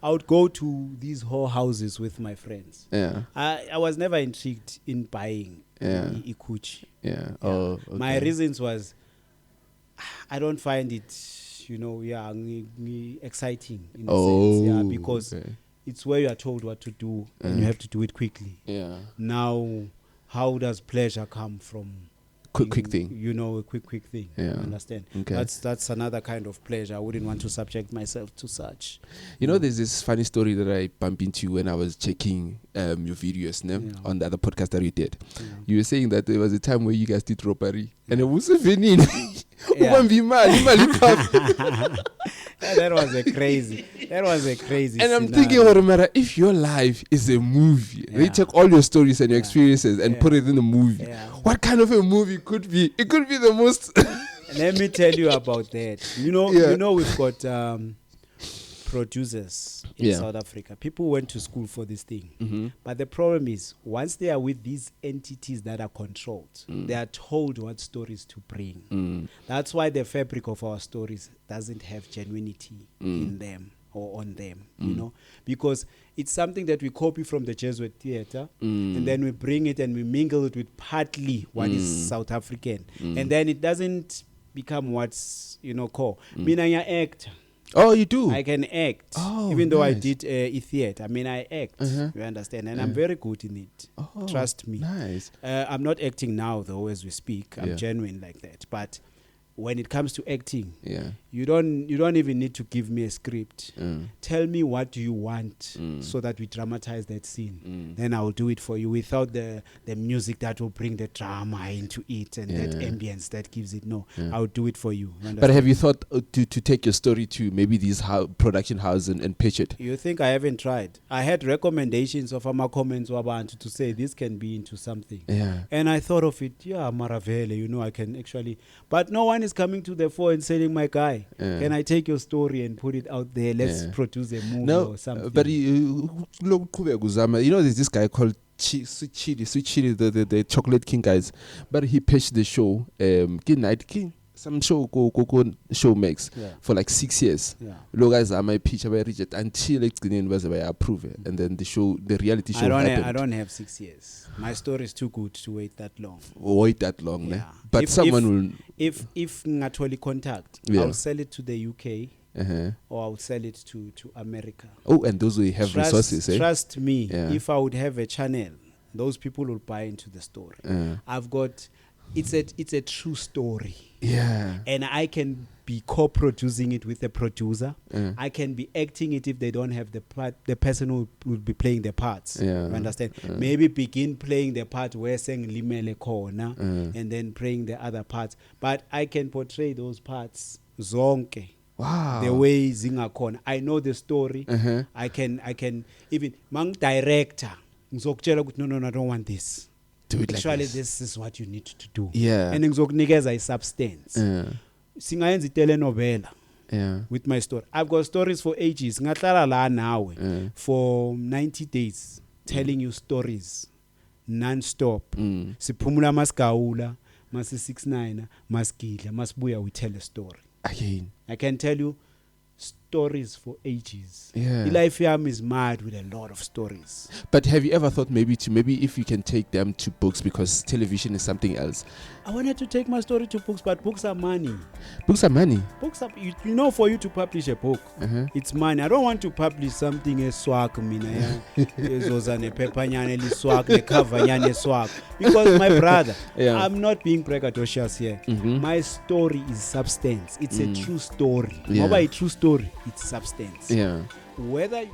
I would go to these whole houses with my friends. Yeah. I was never intrigued in buying Ikuchi. Yeah. Oh, okay. My reasons was I don't find it, exciting in a sense. Yeah, because it's where you are told what to do and you have to do it quickly. Yeah. Now, how does pleasure come from quick thing? A quick thing. Yeah. Understand? Okay. That's another kind of pleasure. I wouldn't want to subject myself to such. There's this funny story that I bumped into when I was checking your videos on the other podcast that you did. Yeah. You were saying that there was a time where you guys did robbery and it was venine. That was a crazy. And I'm thinking, if your life is a movie, they take all your stories and your experiences and put it in a movie. Yeah. What kind of a movie could be? It could be the most. Let me tell you about that. We've got producers in South Africa. People went to school for this thing. But the problem is, once they are with these entities that are controlled, they are told what stories to bring. That's why the fabric of our stories doesn't have genuinity in them or on them, because it's something that we copy from the Jesuit theater, and then we bring it and we mingle it with partly what is South African. And then it doesn't become what's, core. Mina ya actor. Oh, you do? I can act. Even though I did theater. I act. You understand? And I'm very good in it. Trust me. Nice. I'm not acting now, though, as we speak. I'm genuine like that. But when it comes to acting, you don't even need to give me a script. Tell me what do you want so that we dramatize that scene. Then I will do it for you without the music that will bring the drama into it and that ambience that gives it. No, I'll do it for you. But have you thought to take your story to maybe these production houses and pitch it? You think I haven't tried? I had recommendations of my comments wabantu to say this can be into something. Yeah. And I thought of it, Maravele, I can actually, but no one is coming to the fore and saying, my guy, can I take your story and put it out there? Let's produce a movie or something. But there's this guy called Sweet Chili, the Chocolate King guys. But he pitched the show, Night King. Some show makes for like 6 years. Low guys are my pitch, I reject until I approve it, and then the reality show happened. I don't have 6 years. My story is too good to wait that long. Yeah. But someone will. If Ngatoli contact, I'll sell it to the UK. Or I'll sell it to America. Oh, and those will have resources. Trust me, if I would have a channel, those people will buy into the story. I've got. It's a true story. Yeah. And I can be co-producing it with a producer. I can be acting it if they don't have the person who will be playing the parts. You understand? Maybe begin playing the part where saying limele corner and then playing the other parts. But I can portray those parts zonke. Wow. The way zingakhona. I know the story. I can even mang director. No, I don't want this. Actually, this is what you need to do. And ngizokunikeza substance. Singayenza telenovela with my story. I've got stories for ages. Ngahlala la nawe for 90 days telling you stories non-stop. Siphumula masigawula, masi 69, masigidla, masibuya, we tell a story. Again. I can tell you stories for ages. Life Yam is mad with a lot of stories. But have you ever thought maybe if you can take them to books, because television is something else? I wanted to take my story to books, but books are money. Books are money? Books are, for you to publish a book, it's money. I don't want to publish something as swag, because my brother, I'm not being braggadocious here. My story is substance. It's a true story. Not by a true story, it's substance. Whether